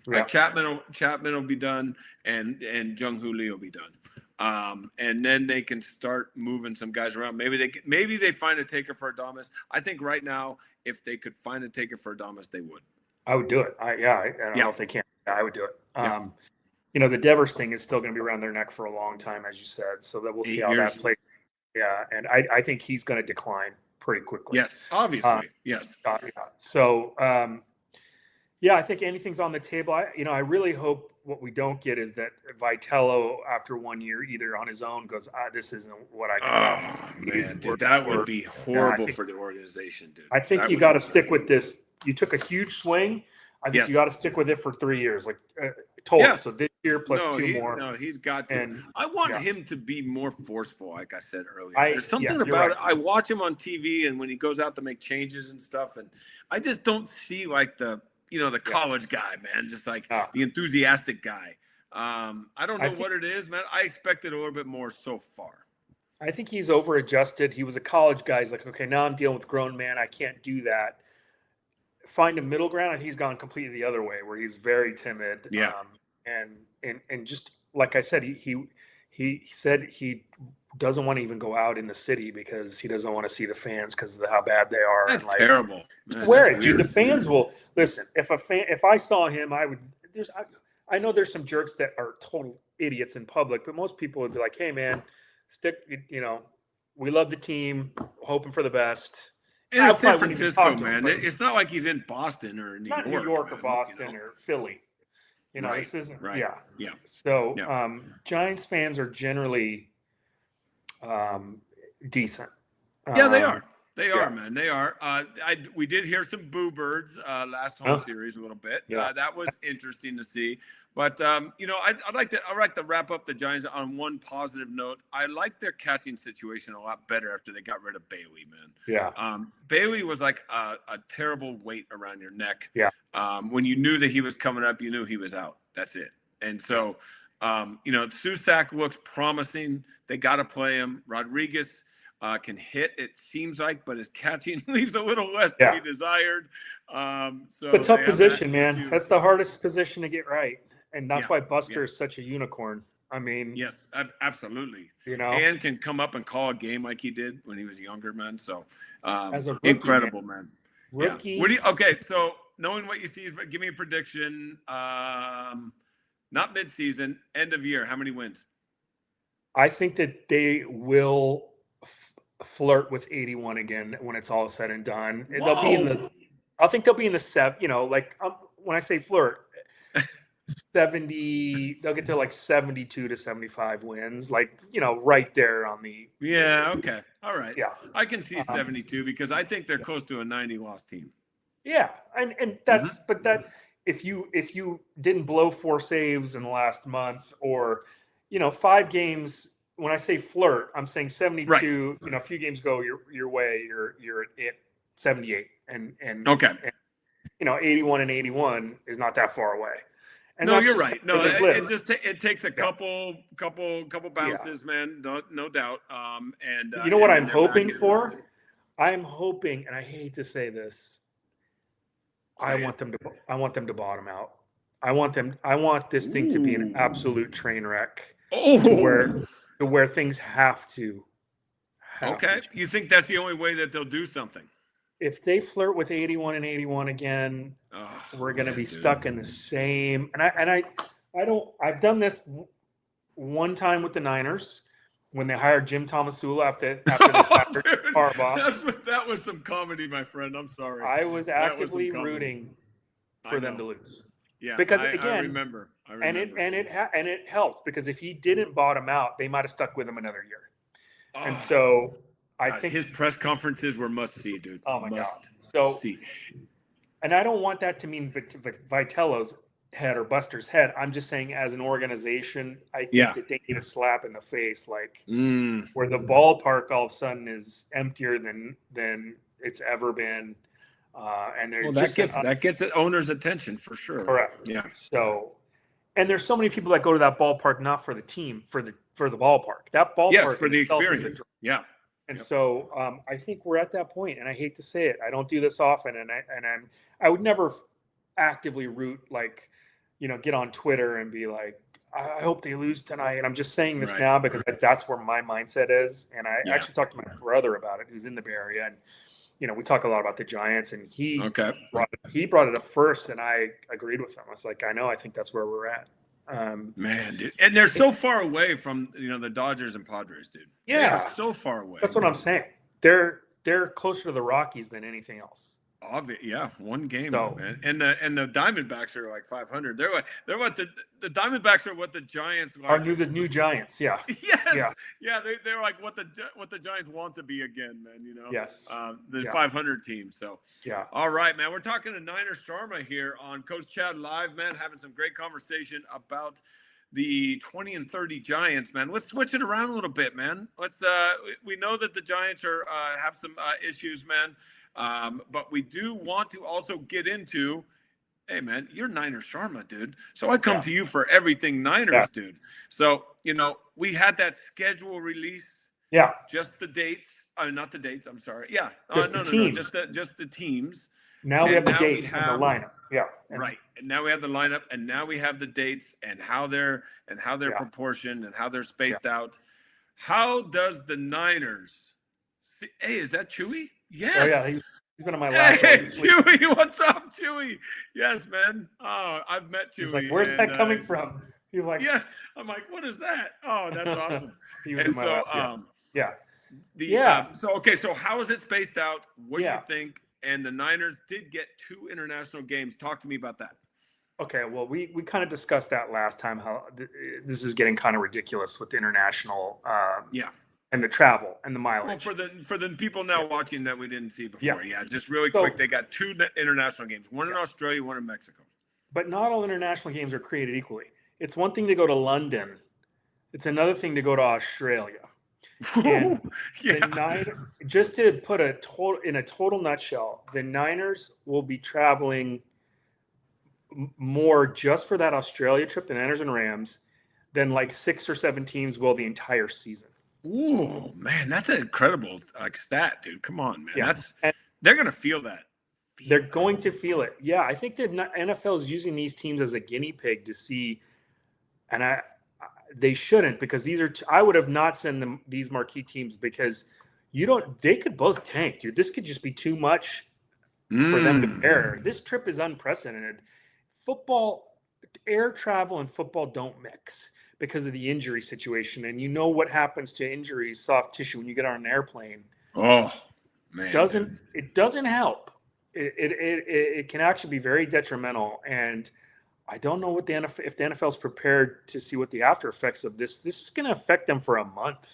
Yeah. Chapman will be done and Jung-Hoo Lee will be done. And then they can start moving some guys around. Maybe they find a taker for Adames. I think right now, if they could find a taker for Adames, they would. I would do it. I don't know if they can. I would do it. The Devers thing is still going to be around their neck for a long time, as you said. So that we'll see how that plays. Yeah, and I think he's going to decline pretty quickly. Yes, obviously. Yes. So, I think anything's on the table. I really hope what we don't get is that Vitello, after 1 year, either on his own goes, this isn't what I can. Oh, man, dude, that would be horrible for the organization, dude. I think you got to stick with this. You took a huge swing. I think you got to stick with it for 3 years, like total. Yeah. So this year plus two more. No, he's got to. And I want him to be more forceful, like I said earlier. There's something about it. I watch him on TV, and when he goes out to make changes and stuff, and I just don't see like the college guy, man, just like the enthusiastic guy. I don't know what it is, man. I expected a little bit more so far. I think he's over-adjusted. He was a college guy. He's like, okay, now I'm dealing with grown man. I can't do that. Find a middle ground. I think he's gone completely the other way, where he's very timid. Yeah. And just like I said, he said he doesn't want to even go out in the city because he doesn't want to see the fans because of how bad they are. That's terrible. Swear it, dude. The fans will listen. If I saw him, I would. I know there's some jerks that are total idiots in public, but most people would be like, "Hey, man, we love the team, hoping for the best." In San Francisco, man. It's not like he's in Boston or New York. New York or Boston or Philly. This isn't. Right. Yeah. So, Giants fans are generally decent. Yeah, they are. They are, man. They are. We did hear some boo birds last home series a little bit. Yeah. That was interesting to see. But I'd like to wrap up the Giants on one positive note. I like their catching situation a lot better after they got rid of Bailey, man. Yeah. Bailey was like a terrible weight around your neck. Yeah. When you knew that he was coming up, you knew he was out. That's it. And so, Susak looks promising. They got to play him. Rodriguez can hit, it seems like, but his catching leaves a little less to be desired. So it's a tough position, man. That's the hardest position to get right. And that's why Buster is such a unicorn. I mean, yes, absolutely. And can come up and call a game like he did when he was younger, man. So as a rookie, incredible, man. Rookie. Yeah. Okay, so knowing what you see, give me a prediction. Not midseason, end of year. How many wins? I think that they will flirt with 81 again when it's all said and done. They'll be in the. I think they'll be in the seven. When I say flirt. 70, they'll get to like 72 to 75 wins, right there on the. Yeah. Okay. All right. Yeah. I can see 72 because I think they're close to a 90 loss team. Yeah. And that's, but that, if you didn't blow 4 saves in the last month or, 5 games, when I say flirt, I'm saying 72, a few games go your way, you're at 78 and okay. And, 81 and 81 is not that far away. And No, that's you're just right. the No, way they live. it just it takes a couple bounces, man. No doubt. And You know what and I'm then they're back hoping in. for? I'm hoping, and I hate to say this, I Say want them to bottom out. I want this thing to be an Ooh. absolute train wreck to Oh, where things have to okay. change. You think that's the only way that they'll do something? If they flirt with 81 and 81 again, Oh, we're going to man, be dude. stuck in the same. And I don't. I've done this one time with the Niners when they hired Jim Tomasula after they fired Dude, Harbaugh. that was some comedy, my friend. I'm sorry. I was That was some actively comedy. rooting I for them know. to lose. Yeah, Because I again, remember. and it helped because if he didn't bottom out, they might have stuck with him another year. And Oh, so I God, think his press conferences were must see, dude. oh my Must God. So see. and I don't want that to mean Vitello's head or Buster's head. I'm just saying as an organization, I think that they need a slap in the face, like where the ballpark all of a sudden is emptier than it's ever been. And there's that gets the owner's attention for sure. Correct. Yeah. So, and there's so many people that go to that ballpark not for the team, for the ballpark. That ballpark, Yes, for the itself is a experience. dream. Yeah. And so I think we're at that point, and I hate to say it, I don't do this often, and I would never actively root, like, get on Twitter and be like, I hope they lose tonight. And I'm just saying this now because that's where my mindset is. And I actually talked to my brother about it, who's in the Bay Area, and we talk a lot about the Giants, and he brought it up first, and I agreed with him. I was like, I think that's where we're at. Man, dude, and they're so far away from the Dodgers and Padres, dude. Yeah, they're so far away. That's what I'm saying. They're closer to the Rockies than anything else. Yeah, one game. So, and the Diamondbacks are like 500. They're what the Diamondbacks are what the Giants are. The new Giants, yeah. Yes, yeah. They're like what the Giants want to be again, man. Yes. The 500 team. So yeah. All right, man. We're talking to Niner Sharma here on Coach Chad Live, man. Having some great conversation about the 20 and 30 Giants, man. Let's switch it around a little bit, man. We know that the Giants have some issues, man. But we do want to also get into, hey, man, you're Niner Sharma, dude. So I come to you for everything Niners, dude. So, we had that schedule release. Yeah. Just the dates. Not the dates. I'm sorry. Yeah. Just the teams. Just the teams. Now we have the dates and the lineup. Yeah. Right. And now we have the lineup, and now we have the dates and how they're proportioned and how they're spaced out. How does the Niners see? Hey, is that Chewy? Yes. Oh, yeah, he's been on my lap. Hey, Chewy, what's up, Chewy? Yes, man. Oh, I've met Chewy. He's like, where's that coming from? He's like, yes. I'm like, what is that? Oh, that's awesome. He was in my lap. So how is it spaced out? What do you think? And the Niners did get 2 international games. Talk to me about that. Okay, well, we kind of discussed that last time, how this is getting kind of ridiculous with the international and the travel and the mileage. Well, for the people now watching that we didn't see before, just really quick, they got 2 international games, one in Australia, one in Mexico. But not all international games are created equally. It's one thing to go to London. It's another thing to go to Australia. And just to put in a total nutshell, the Niners will be traveling more just for that Australia trip, the Niners and Rams, than like 6 or 7 teams will the entire season. Ooh, man, that's an incredible stat, dude. Come on, man. They're going to feel that. They're going to feel it. Yeah, I think the NFL is using these teams as a guinea pig to see, and they shouldn't, because I would have not sent them these marquee teams because they could both tank, dude. This could just be too much for them to bear. This trip is unprecedented. Football, air travel and football don't mix because of the injury situation. And you know what happens to injuries, soft tissue, when you get on an airplane. Oh, man. It doesn't help. It can actually be very detrimental. And I don't know if the NFL is prepared to see what the after effects of this. This is going to affect them for a month,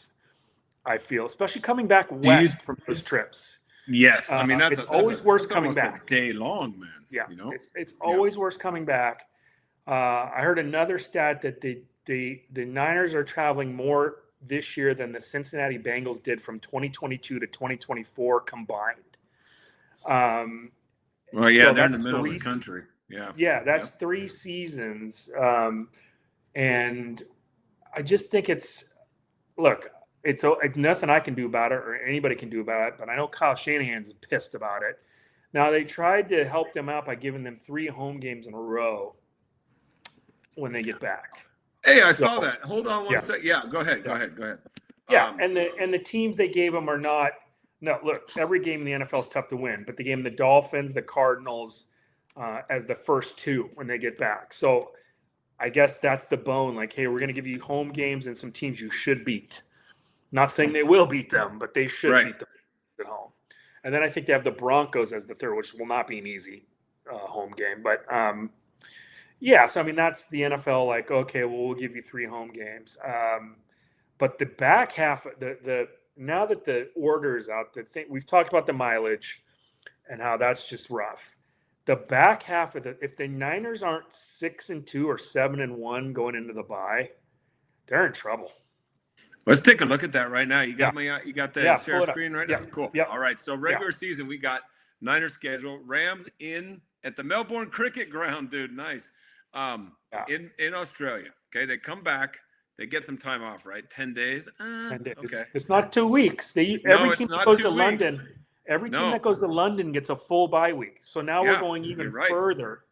I feel, especially coming back west from those trips. Yes, I mean it's always worse coming back. A day long, man. Yeah, it's always worse coming back. I heard another stat that the Niners are traveling more this year than the Cincinnati Bengals did from 2022 to 2024 combined. Well, yeah, they're in the middle of the country. Yeah, that's 3 seasons. And I just think it's nothing I can do about it or anybody can do about it, but I know Kyle Shanahan's pissed about it. Now, they tried to help them out by giving them 3 home games in a row when they get back. Hey, I saw that. Hold on one sec. Yeah, go ahead. Yeah, and the teams they gave them are not. No, look, every game in the NFL is tough to win, but they gave them the Dolphins, the Cardinals as the first 2 when they get back. So I guess that's the bone. Like, hey, we're going to give you home games and some teams you should beat. Not saying they will beat them, but they should beat them at home. And then I think they have the Broncos as the third, which will not be an easy home game. But so I mean that's the NFL. Like, okay, well we'll give you 3 home games. But the back half, the now that the order is out, we've talked about the mileage and how that's just rough. The back half of if the Niners aren't 6-2 or 7-1 going into the bye, they're in trouble. Let's take a look at that right now. You got you got the share screen right now? Cool. Yep. All right. So regular season, we got Niners schedule. Rams in at the Melbourne Cricket Ground, dude. Nice. In Australia. Okay. They come back. They get some time off, right? 10 days. 10 days. Okay. It's not 2 weeks. Every team that goes to London, every team that goes to London gets a full bye week. So now we're going even further.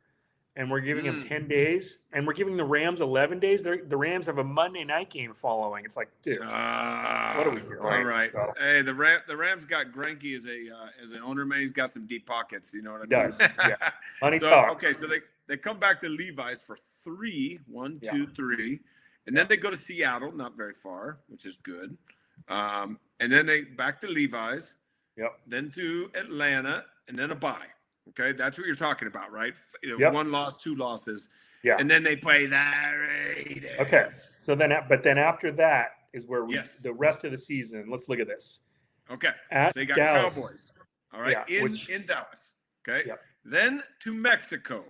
And we're giving them 10 days, and we're giving the Rams 11 days. The Rams have a Monday night game following. It's like, dude, what are we doing? All right. So, hey, the Rams got Greinke as an owner, man. He's got some deep pockets. You know what I mean? Does. Yeah. Money talks. Okay, so they come back to Levi's for 3, 1, 2, 3, and then they go to Seattle, not very far, which is good. And then they back to Levi's. Yep. Then to Atlanta, and then a bye. Okay, that's what you're talking about, right? 1 loss, 2 losses. Yeah. And then they play the Raiders. Okay. So then, but then after that is where the rest of the season. Let's look at this. Okay. At so you got Dallas. Cowboys. All right. In Dallas. Okay. Yep. Then to Mexico.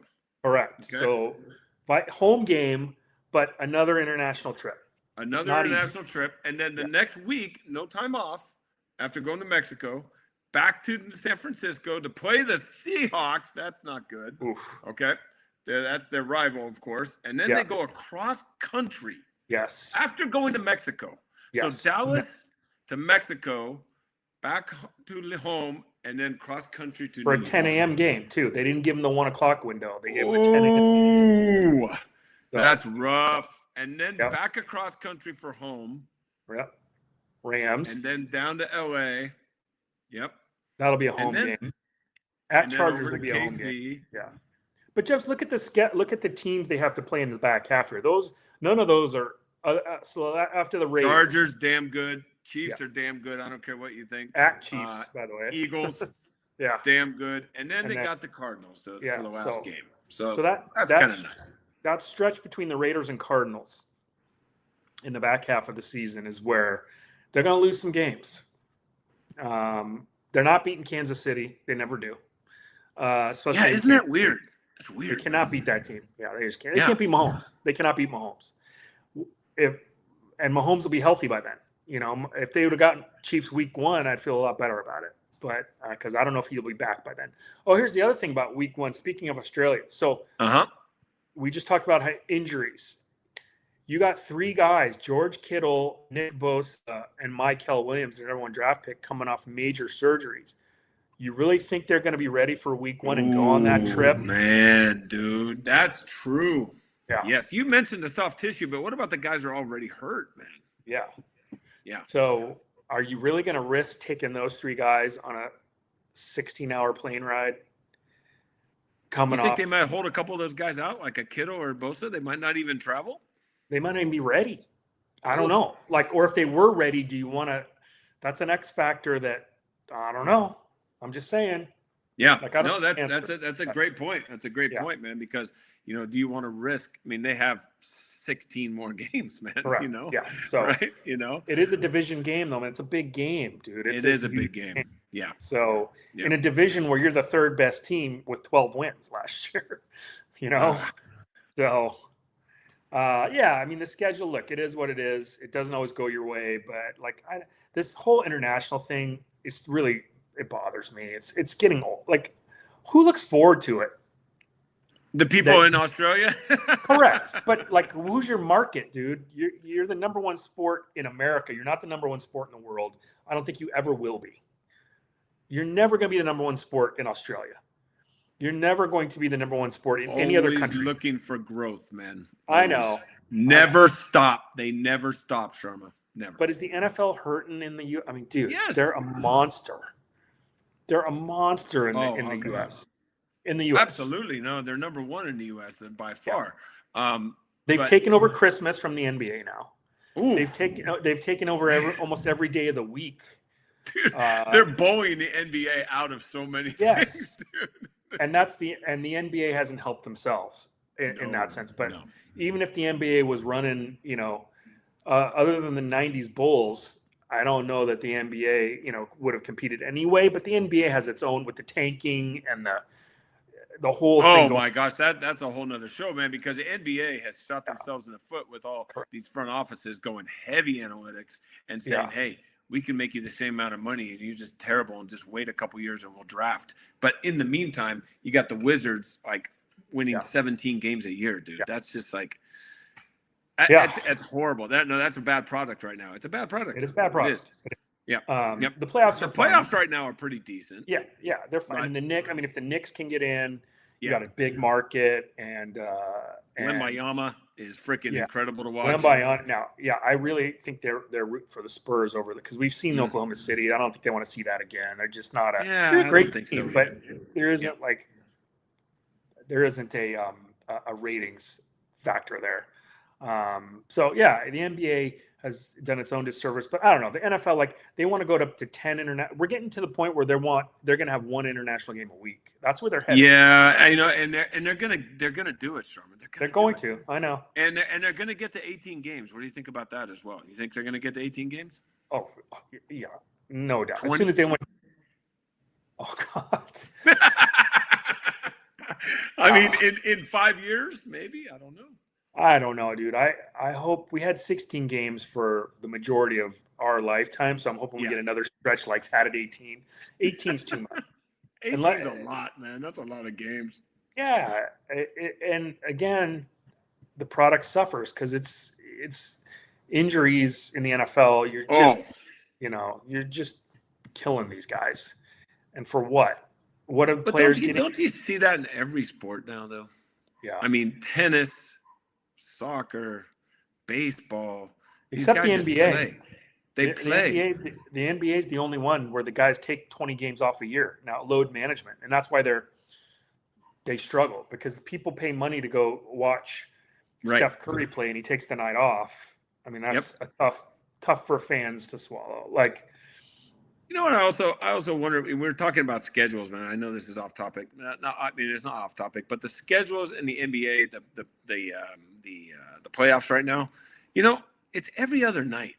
Correct. Okay. So by home game, but another international trip. Another international trip. And then the next week, no time off after going to Mexico. Back to San Francisco to play the Seahawks. That's not good. Oof. Okay. That's their rival, of course. And then they go across country. Yes. After going to Mexico. Yes. So Dallas to Mexico, back to home, and then cross country to for a 10 a.m. game, too. They didn't give them the 1 o'clock window. They gave them a 10 a.m. Ooh. That's rough. And then back across country for home. Yep. Rams. And then down to L.A. Yep. That'll be a home game. At Chargers will be a home game. Yeah. But Jeff, look at the teams they have to play in the back half here. None of those are so after the Raiders. Chargers, damn good. Chiefs are damn good. I don't care what you think. At Chiefs, by the way. Eagles, damn good. And then they got the Cardinals for the last game. So that's kind of nice. That stretch between the Raiders and Cardinals in the back half of the season is where they're going to lose some games. They're not beating Kansas City. They never do. Isn't that weird? It's weird. They cannot beat that team. Yeah, they just can't. They can't beat Mahomes. They cannot beat Mahomes. And Mahomes will be healthy by then. You know, if they would have gotten Chiefs week 1, I'd feel a lot better about it. But because I don't know if he'll be back by then. Oh, here's the other thing about week 1. Speaking of Australia, so we just talked about injuries. You got 3 guys, George Kittle, Nick Bosa, and Michael Williams, the #1 draft pick, coming off major surgeries. You really think they're going to be ready for week 1 and go on that trip? Man, dude, that's true. Yeah. Yes, you mentioned the soft tissue, but what about the guys who are already hurt, man? Yeah. Yeah. So are you really going to risk taking those 3 guys on a 16-hour plane ride? You think they might hold a couple of those guys out, like a Kittle or Bosa? They might not even travel? They might not even be ready. I don't know. Or if they were ready, do you want to – that's an X factor that – I don't know. I'm just saying. Yeah. That's a great point. That's a great point, man, because, do you want to risk – I mean, they have 16 more games, man. Correct. Yeah. So, right? It is a division game, though, man. It's a big game, dude. It is a big game. Yeah. So, in a division where you're the 3rd best team with 12 wins last year, So, I mean, the schedule, look, it is what it is. It doesn't always go your way, but, this whole international thing is really – it bothers me. It's getting old. Who looks forward to it? The people in Australia? Correct. But like, who's your market, dude? You're the number one sport in America. You're not the number one sport in the world. I don't think you ever will be. You're never going to be the number one sport in Australia. You're never going to be the number one sport in any other country. Always looking for growth, man. I know. Never stop. They never stop, Sharma. Never. But is the NFL hurting in the U? I mean, dude, Yes. they're a monster. They're a monster in the U.S. In the U.S. Absolutely. No, they're number one in the U.S. by far. Yeah. They've taken over Christmas from the NBA now. Ooh. They've taken over almost every day of the week. Dude, they're bullying the NBA out of so many things, dude. And the NBA hasn't helped themselves in that sense. But even if the NBA was running, other than the 90s Bulls, I don't know that the NBA, would have competed anyway. But the NBA has its own with the tanking and the whole thing. Oh my gosh, that's a whole nother show, man, because the NBA has shot themselves in the foot with all these front offices going heavy analytics and saying, hey, we can make you the same amount of money and you're just terrible and just wait a couple years and we'll draft. But in the meantime, you got the Wizards like winning 17 games a year, dude. That's just like it's horrible. That's a bad product right now. It's a bad product. It is a bad product. Yeah. The playoffs playoffs right now are pretty decent. Yeah, they're fine. Right. And the Knicks, I mean, if the Knicks can get in, you got a big market, and Wembanyama is freaking incredible to watch. Wembanyama, now, I really think they're rooting for the Spurs over because we've seen Oklahoma City. I don't think they want to see that again. They're just not they're a great team, but there isn't a ratings factor there. The NBA has done its own disservice, but I don't know. The NFL, they want to go to 10 internet. We're getting to the point where they're going to have one international game a week. That's where they're headed. Yeah, I know, and they're gonna do it, Sherman. They're going to. I know. And they're gonna get to 18 games. What do you think about that as well? You think they're gonna get to 18 games? Oh yeah, no doubt. 20? As soon as they win. Oh God. I mean, in 5 years, maybe. I don't know. I don't know, dude. I hope we had 16 games for the majority of our lifetime, so I'm hoping we get another stretch like that at 18. 18's too much. 18's a lot, man. That's a lot of games. Yeah, and again, the product suffers because it's injuries in the NFL. You're just you're just killing these guys, and for what? What are players getting? Don't you see that in every sport now, though? Yeah. I mean, tennis, soccer, baseball. Except the NBA. They play. The NBA is the only one where the guys take 20 games off a year. Now, load management. And that's why they struggle because people pay money to go watch Steph Curry play and he takes the night off. I mean, that's a tough for fans to swallow. You know what? I also wonder. We're talking about schedules, man. I know this is off topic. It's not off topic, but the schedules in the NBA, the playoffs right now, it's every other night.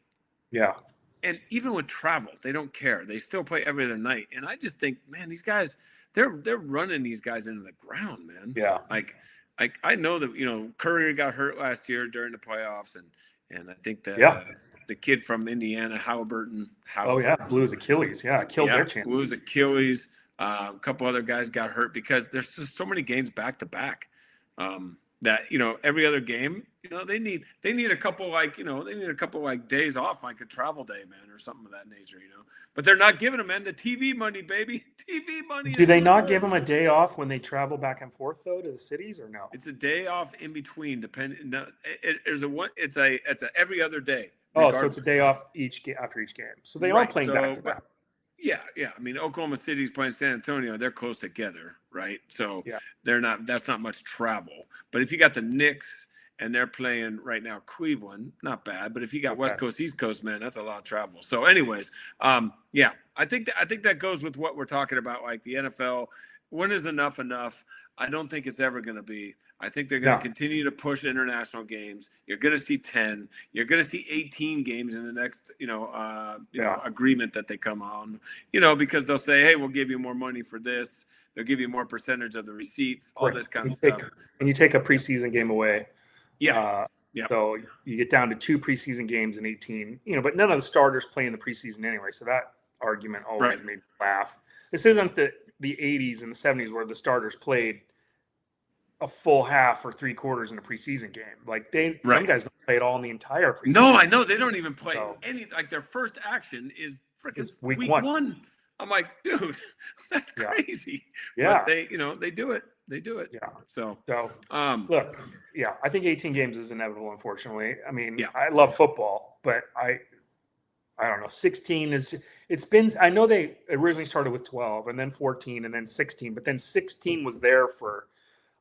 Yeah. And even with travel, they don't care. They still play every other night. And I just think, man, these guys, they're running these guys into the ground, man. Yeah. I know that Curry got hurt last year during the playoffs, and I think that. The kid from Indiana, Halliburton. Blew his Achilles. Yeah, killed their chance. Blew his Achilles. A couple other guys got hurt because there's just so many games back to back. That every other game, they need a couple days off, like a travel day, man, or something of that nature, But they're not giving them, man, the TV money, baby. TV money. Do they not give them a day off when they travel back and forth though to the cities, or no? It's a day off in between, depending. No, it's a every other day. Regardless. Oh, so it's a day off after each game. So they are playing back to back. Yeah. I mean, Oklahoma City's playing San Antonio. They're close together, right? So that's not much travel. But if you got the Knicks and they're playing right now Cleveland, not bad. But if you got West Coast, East Coast, man, that's a lot of travel. So anyways, I think that goes with what we're talking about, like the NFL. When is enough? I don't think it's ever going to be. I think they're going to continue to push international games. You're going to see 10. You're going to see 18 games in the next, agreement that they come on, because they'll say, hey, we'll give you more money for this. They'll give you more percentage of the receipts, all this kind of stuff. And you take a preseason game away. Yeah. So you get down to 2 preseason games in 18, but none of the starters play in the preseason anyway. So that argument always made me laugh. This isn't the 80s and the 70s where the starters played a full half or 3/4 in a preseason game. Like some guys don't play it all in the entire preseason. No, I know they don't even play So, any. Like their first action is freaking It's week week one. one. I'm like, dude, that's Yeah. crazy. Yeah. But they do it. They do it. Yeah. So look, yeah, I think 18 games is inevitable, unfortunately. I mean, Yeah. I love football, but I don't know. 16 I know they originally started with 12 and then 14 and then 16, but then 16 was there for,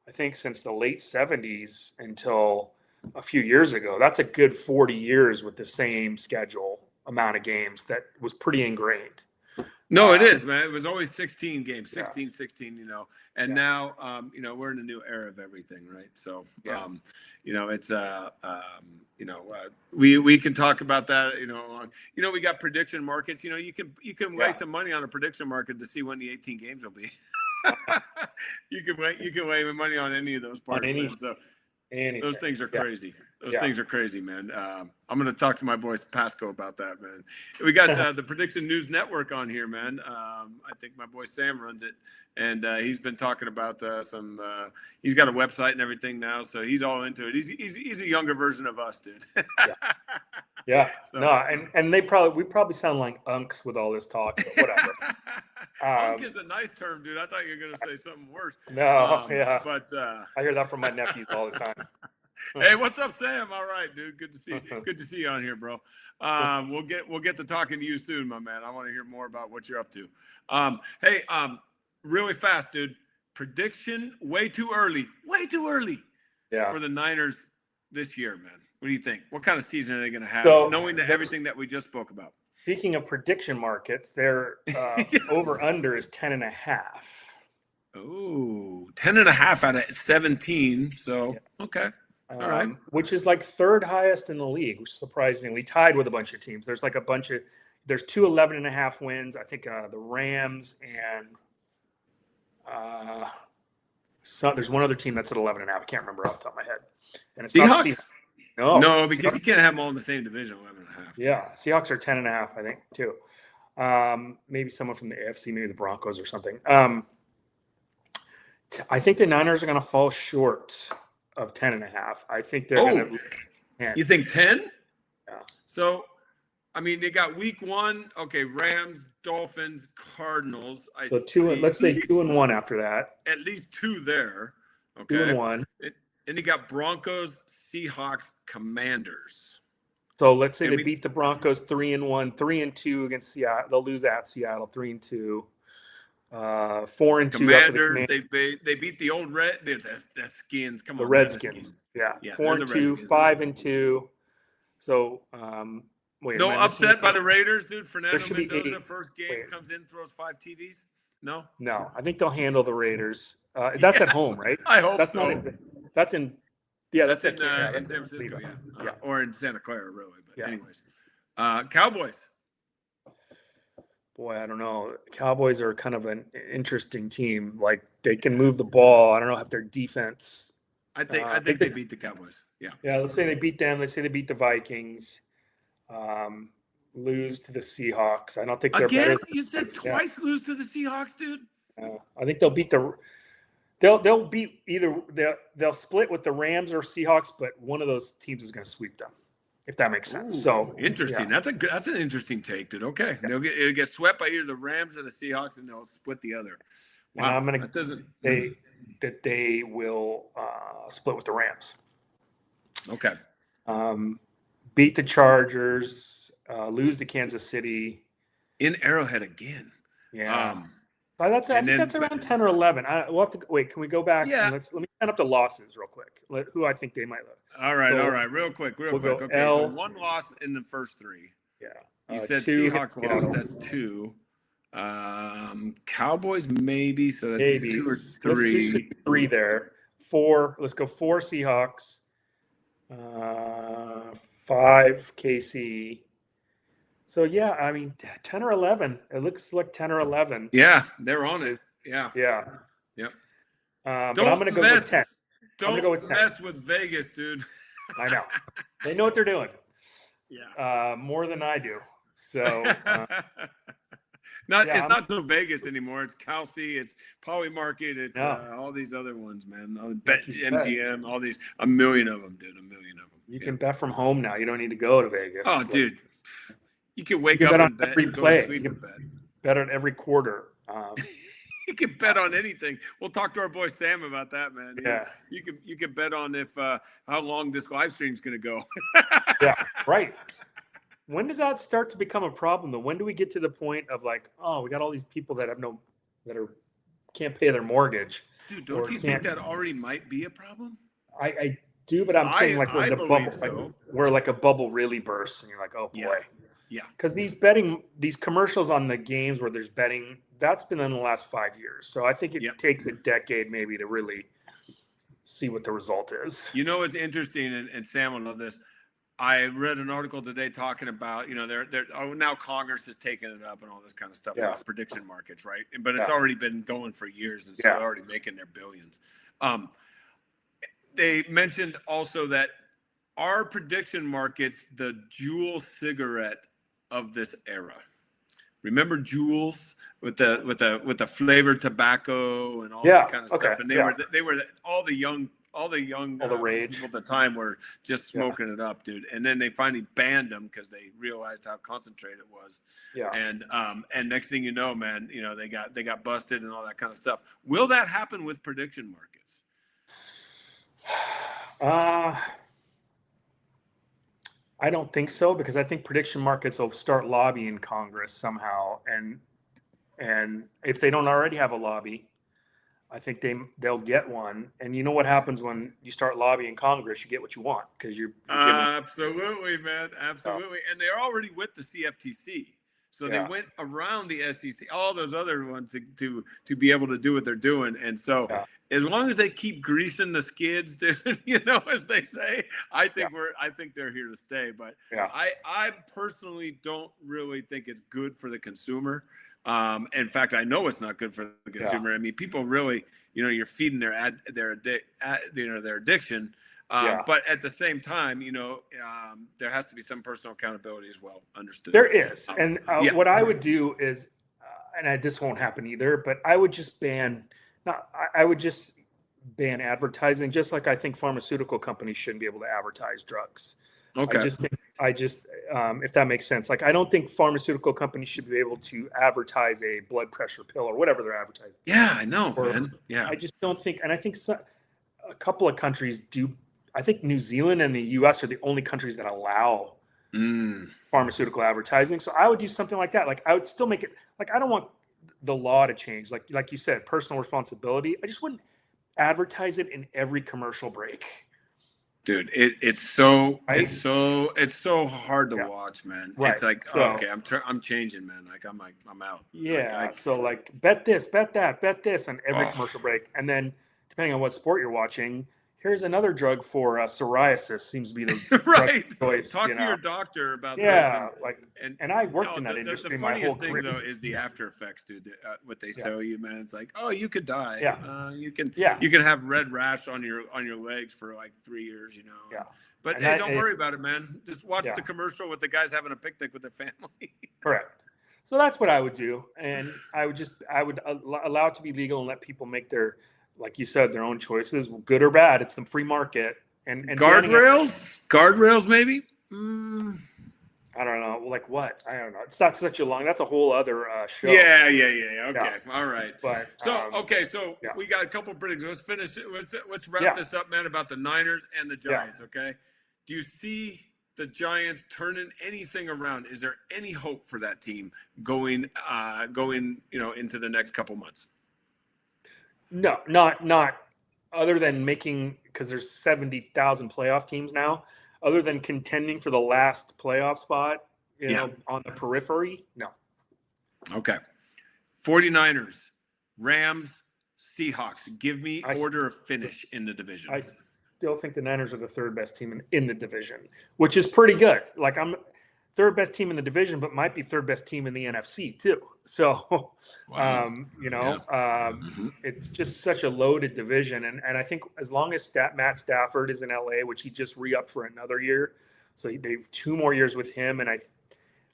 I think, since the late 70s until a few years ago. That's a good 40 years with the same schedule amount of games that was pretty ingrained. No, it is, man. It was always 16 games, 16, Yeah. 16, and now, we're in a new era of everything, right? So, it's, we can talk about that, we got prediction markets, you can waste some money on a prediction market to see when the 18 games will be. you can waste money on any of those parts, man. So those things are crazy. Those things are crazy, man. I'm going to talk to my boy Pasco about that, man. We got the Prediction News Network on here, man. I think my boy Sam runs it, and he's been talking about he's got a website and everything now, so he's all into it. He's a younger version of us, dude. Yeah. So. No, and we probably sound like unks with all this talk, but whatever. Unk is a nice term, dude. I thought you were going to say something worse. No, but I hear that from my nephews all the time. Hey, what's up, Sam? All right, dude. Good to see you. Good to see you on here, bro. We'll get to talking to you soon, my man. I want to hear more about what you're up to. Hey, really fast, dude. Prediction way too early for the Niners this year, man. What do you think? What kind of season are they going to have, knowing everything that we just spoke about? Speaking of prediction markets, their over under is 10.5. Oh, 10.5 out of 17. So, okay. All right. Which is like third highest in the league, which is surprisingly tied with a bunch of teams. There's like there's two 11.5 wins. I think the Rams and there's one other team that's at 11.5. I can't remember off the top of my head. And it's not Seahawks? No, because you can't have them all in the same division, 11.5. Yeah, Seahawks are 10.5, I think, too. Maybe someone from the AFC, maybe the Broncos or something. I think the Niners are going to fall short of 10.5. I think they're going to. You think 10? Yeah. So, I mean, they got week 1. Okay, Rams, Dolphins, Cardinals. Let's say 2-1 after that. At least 2 there. Okay. 2-1. And you got Broncos, Seahawks, Commanders. So let's say they beat the Broncos 3-1, 3-2 against Seattle. They'll lose at Seattle 3-2. 4-2. Commanders. They beat the old the Skins. Come on, the Redskins. Yeah. 4-2, 5-2. So no upset by the Raiders, dude. Fernando Mendoza first game comes in, throws 5 TDs. No. I think they'll handle the Raiders. That's at home, right? I hope so. That's in San Francisco, or in Santa Clara, really. But anyways, Cowboys. Boy, I don't know. Cowboys are kind of an interesting team. Like they can move the ball. I don't know if their defense. I think they beat the Cowboys. Yeah. Yeah. Let's say they beat them. Let's say they beat the Vikings. Lose to the Seahawks. I don't think they're better. You said twice lose to the Seahawks, dude. I think they'll beat They'll beat they'll split with the Rams or Seahawks, but one of those teams is going to sweep them, if that makes sense. So interesting. Yeah. That's an interesting take, dude. Okay, it'll get swept by either the Rams or the Seahawks, and they'll split the other. Wow, and I'm going to they will split with the Rams. Okay. Beat the Chargers, lose to Kansas City in Arrowhead again. Yeah. I think that's around 10 or 11. We'll have to wait. Can we go back? Yeah. And let me add up the losses real quick. Who I think they might lose. All right. Real quick. Okay. So 1 loss in the first 3. Yeah. You said Seahawks lost. That's 2. Cowboys maybe. So that's maybe 2 or 3. Let's just 3 there. 4. Let's go 4 Seahawks. 5 KC. So, yeah, I mean, 10 or 11. It looks like 10 or 11. Yeah, they're on it. Yeah. Yeah. Yep. But I'm going to go with 10. Don't mess with Vegas, dude. I know. They know what they're doing. Yeah. More than I do. So. It's not no Vegas anymore. It's Kalsi, it's Polymarket, it's all these other ones, man. Bet MGM, all these, a million of them, dude. A million of them. You can bet from home now. You don't need to go to Vegas. Oh, dude, you can wake up and bet and go to sleep and bet. Bet on every quarter. You can bet on anything. We'll talk to our boy Sam about that, man. Yeah, you can bet on if how long this live stream's going to go. Yeah, right. When does that start to become a problem though? When do we get to the point of like, oh, we got all these people that can't pay their mortgage? Dude, don't you think that already might be a problem? I do, but I'm saying like when the bubble, like, where like a bubble really bursts, and you're like, oh boy, yeah. Because these commercials on the games where there's betting, that's been in the last 5 years. So I think it takes a decade maybe to really see what the result is. You know, it's interesting, and Sam will love this. I read an article today talking about, now Congress has taken it up and all this kind of stuff about prediction markets, right? But it's already been going for years, and so they're already making their billions. They mentioned also that our prediction markets, the Juul cigarette of this era. Remember Juuls with the flavored tobacco and all this kind of stuff, and they were all the young rage people at the time were just smoking it up, dude. And then they finally banned them because they realized how concentrated it was. Yeah. And next thing you know, man, they got busted and all that kind of stuff. Will that happen with prediction markets? I don't think so, because I think prediction markets will start lobbying Congress somehow, and if they don't already have a lobby, I think they'll get one. And you know what happens when you start lobbying Congress? You get what you want, because you're absolutely, man, absolutely. And they're already with the CFTC, so they went around the SEC, all those other ones to be able to do what they're doing. And so, as long as they keep greasing the skids, dude, as they say, I think they're here to stay. But I personally don't really think it's good for the consumer. In fact, I know it's not good for the consumer. I mean, people really, you're feeding their addiction. But at the same time, there has to be some personal accountability as well. Understood. There is. And what I would do is, this won't happen either, but I would just ban advertising, just like I think pharmaceutical companies shouldn't be able to advertise drugs. Okay. I just if that makes sense. Like, I don't think pharmaceutical companies should be able to advertise a blood pressure pill or whatever they're advertising. Yeah, I know, man. Yeah. I just don't think, and I think a couple of countries do. I think New Zealand and the US are the only countries that allow pharmaceutical advertising. So I would do something like that. Like, I would still make it, like, I don't want the law to change. Like you said, personal responsibility. I just wouldn't advertise it in every commercial break. Dude, it's so hard to watch, man. Right. It's like, okay, I'm changing, man. I'm out. Yeah. So bet this, bet that, bet this on every commercial break, and then depending on what sport you're watching, here's another drug for psoriasis. Seems to be the right drug choice. Talk to your doctor about this. Yeah, and I worked in that industry. The funniest thing though is the after effects, dude. What they sell you, man. It's like, oh, you could die. Yeah. You can have red rash on your legs for like 3 years. Yeah. But hey, don't worry about it, man. Just watch the commercial with the guys having a picnic with their family. Correct. So that's what I would do, and I would allow it to be legal and let people make their, like you said, their own choices, good or bad. It's the free market. And guardrails, maybe. I don't know. Like what? I don't know. It's not such a long. That's a whole other show. Yeah. Okay, all right. But so we got a couple of predictions. Let's finish. Let's wrap this up, man. About the Niners and the Giants. Okay. Do you see the Giants turning anything around? Is there any hope for that team going into the next couple months? No, not other than making, because there's 70,000 playoff teams now, other than contending for the last playoff spot, on the periphery. No. Okay. 49ers, Rams, Seahawks. Give me order of finish in the division. I still think the Niners are the third best team in the division, which is pretty good. Like, I'm third best team in the division, but might be third best team in the NFC too. So, it's just such a loaded division. And I think as long as Matt Stafford is in LA, which he just re-upped for another year. So they've 2 more years with him. And I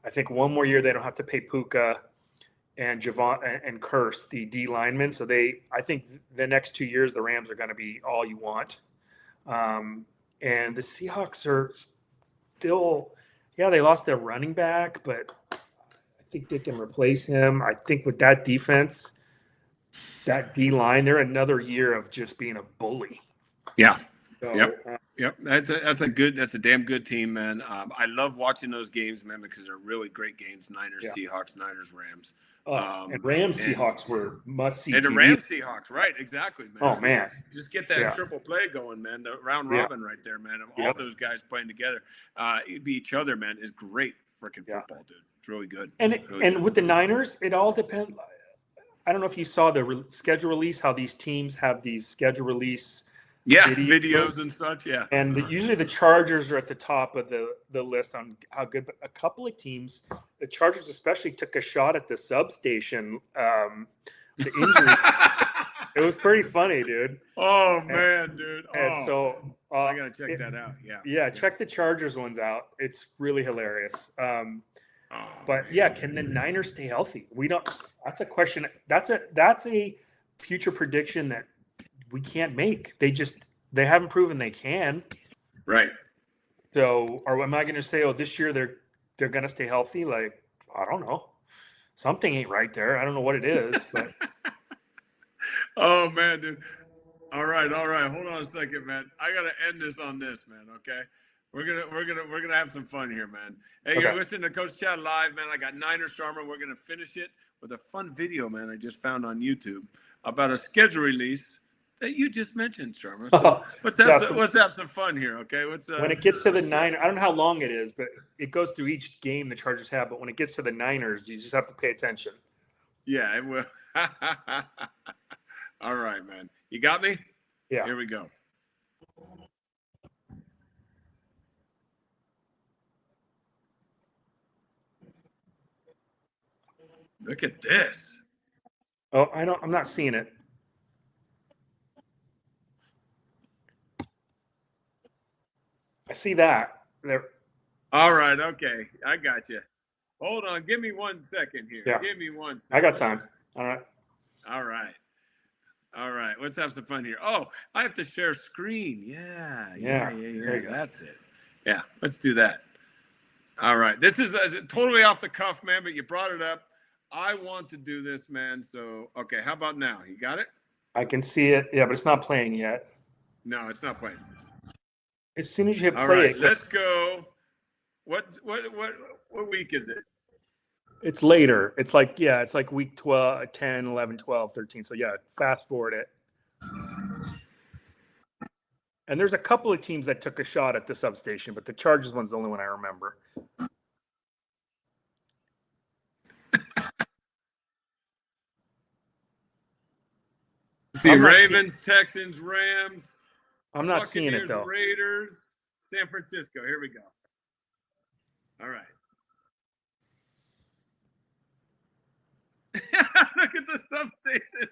think 1 more year, they don't have to pay Puka. and Javon and Curse, the D linemen. So I think the next 2 years, the Rams are going to be all you want. And the Seahawks are still, yeah, they lost their running back, but I think they can replace him. I think with that defense, that D line, they're another year of just being a bully. Yeah. So, Yep. That's a damn good team, man. I love watching those games, man, because they're really great games. Niners, Seahawks, Niners, Rams. And Rams Seahawks were must see. And the Rams Seahawks, right? Exactly, man. Oh man, just get that triple play going, man. The round robin right there, man. Of all those guys playing together, each other, man, is great freaking football, dude. It's really good. And with the Niners, it all depends. I don't know if you saw the schedule release, how these teams have these schedule release. Videos and such. Yeah. And usually the Chargers are at the top of the list on how good, but a couple of teams, the Chargers especially, took a shot at the substation. The injuries. It was pretty funny, dude. Oh, man, dude. And so I got to check that out. Yeah. Yeah. Check the Chargers ones out. It's really hilarious. But can the Niners stay healthy? We don't, that's a question. That's a future prediction that we can't make. They haven't proven they can. Right. So, or am I going to say, oh, this year they're going to stay healthy? Like, I don't know. Something ain't right there. I don't know what it is, but. Oh man, dude. All right. Hold on a second, man. I got to end this on this, man. Okay. We're gonna have some fun here, man. Hey, you're listening to Coach Chad Live, man. I got Niner Sharma. We're gonna finish it with a fun video, man. I just found on YouTube about a schedule release that you just mentioned, Sharma. So let's have some fun here, okay? When it gets to the Niners, I don't know how long it is, but it goes through each game the Chargers have. But when it gets to the Niners, you just have to pay attention. Yeah, it will. All right, man. You got me? Yeah. Here we go. Look at this. Oh, I'm not seeing it. I see that. There. All right. Okay. I got you. Hold on. Give me 1 second here. Yeah. Give me 1 second. I got time. All right. Let's have some fun here. Oh, I have to share screen. Yeah. That's it. Yeah. Let's do that. All right. This is totally off the cuff, man, but you brought it up. I want to do this, man. So, okay. How about now? You got it? I can see it. Yeah, but it's not playing yet. No, it's not playing. As soon as you hit play, all right, let's go. What week is it? It's later. It's like week 12, 10, 11, 12, 13. So yeah, fast forward it. And there's a couple of teams that took a shot at the substation, but the Chargers one's the only one I remember. See, Ravens, Texans, Rams. I'm not seeing it though. Raiders, San Francisco. Here we go. All right. Look at the substation.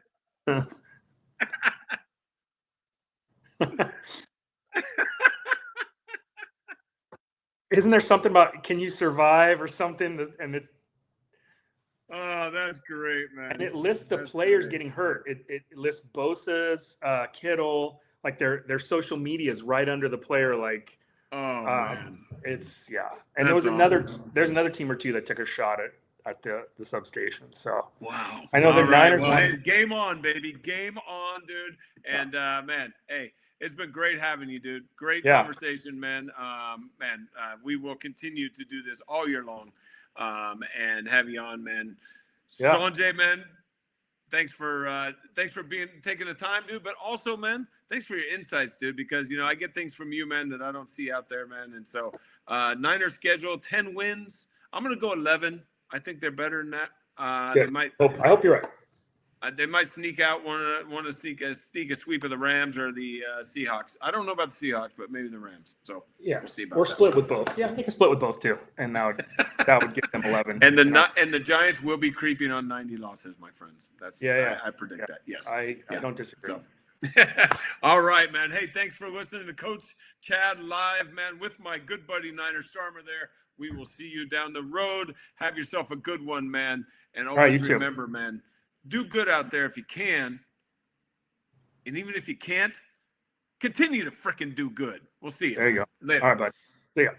Isn't there something about can you survive or something? Oh, that's great, man. And it lists the players getting hurt. It lists Bosa's, Kittle, like their social media is right under the player. Like, man, it's And there was there's another team or two that took a shot at the substation. So wow, I know the Niners. Well, hey, game on, baby, game on, dude. And man, hey, it's been great having you, dude. Great conversation, man. We will continue to do this all year long, and have you on, man. Sanjay, man. Thanks for taking the time, dude. But also, man, thanks for your insights, dude. Because I get things from you, man, that I don't see out there, man. And so, Niners schedule 10 wins. I'm gonna go 11. I think they're better than that. They might. I hope you're right. They might sneak out, want to sneak a sweep of the Rams or the Seahawks. I don't know about the Seahawks, but maybe the Rams. So we'll see about that. Split with both. Yeah, they can split with both too, and that would get them 11. And the Giants will be creeping on 90 losses, my friends. That's I predict that. Yes, I don't disagree. So. All right, man. Hey, thanks for listening to Coach Chad Live, man, with my good buddy Niner Sharma there. We will see you down the road. Have yourself a good one, man. And All right, always you too. remember, man, do good out there if you can. And even if you can't, continue to frickin' do good. We'll see you. There you go. Later. All right, bud. See ya.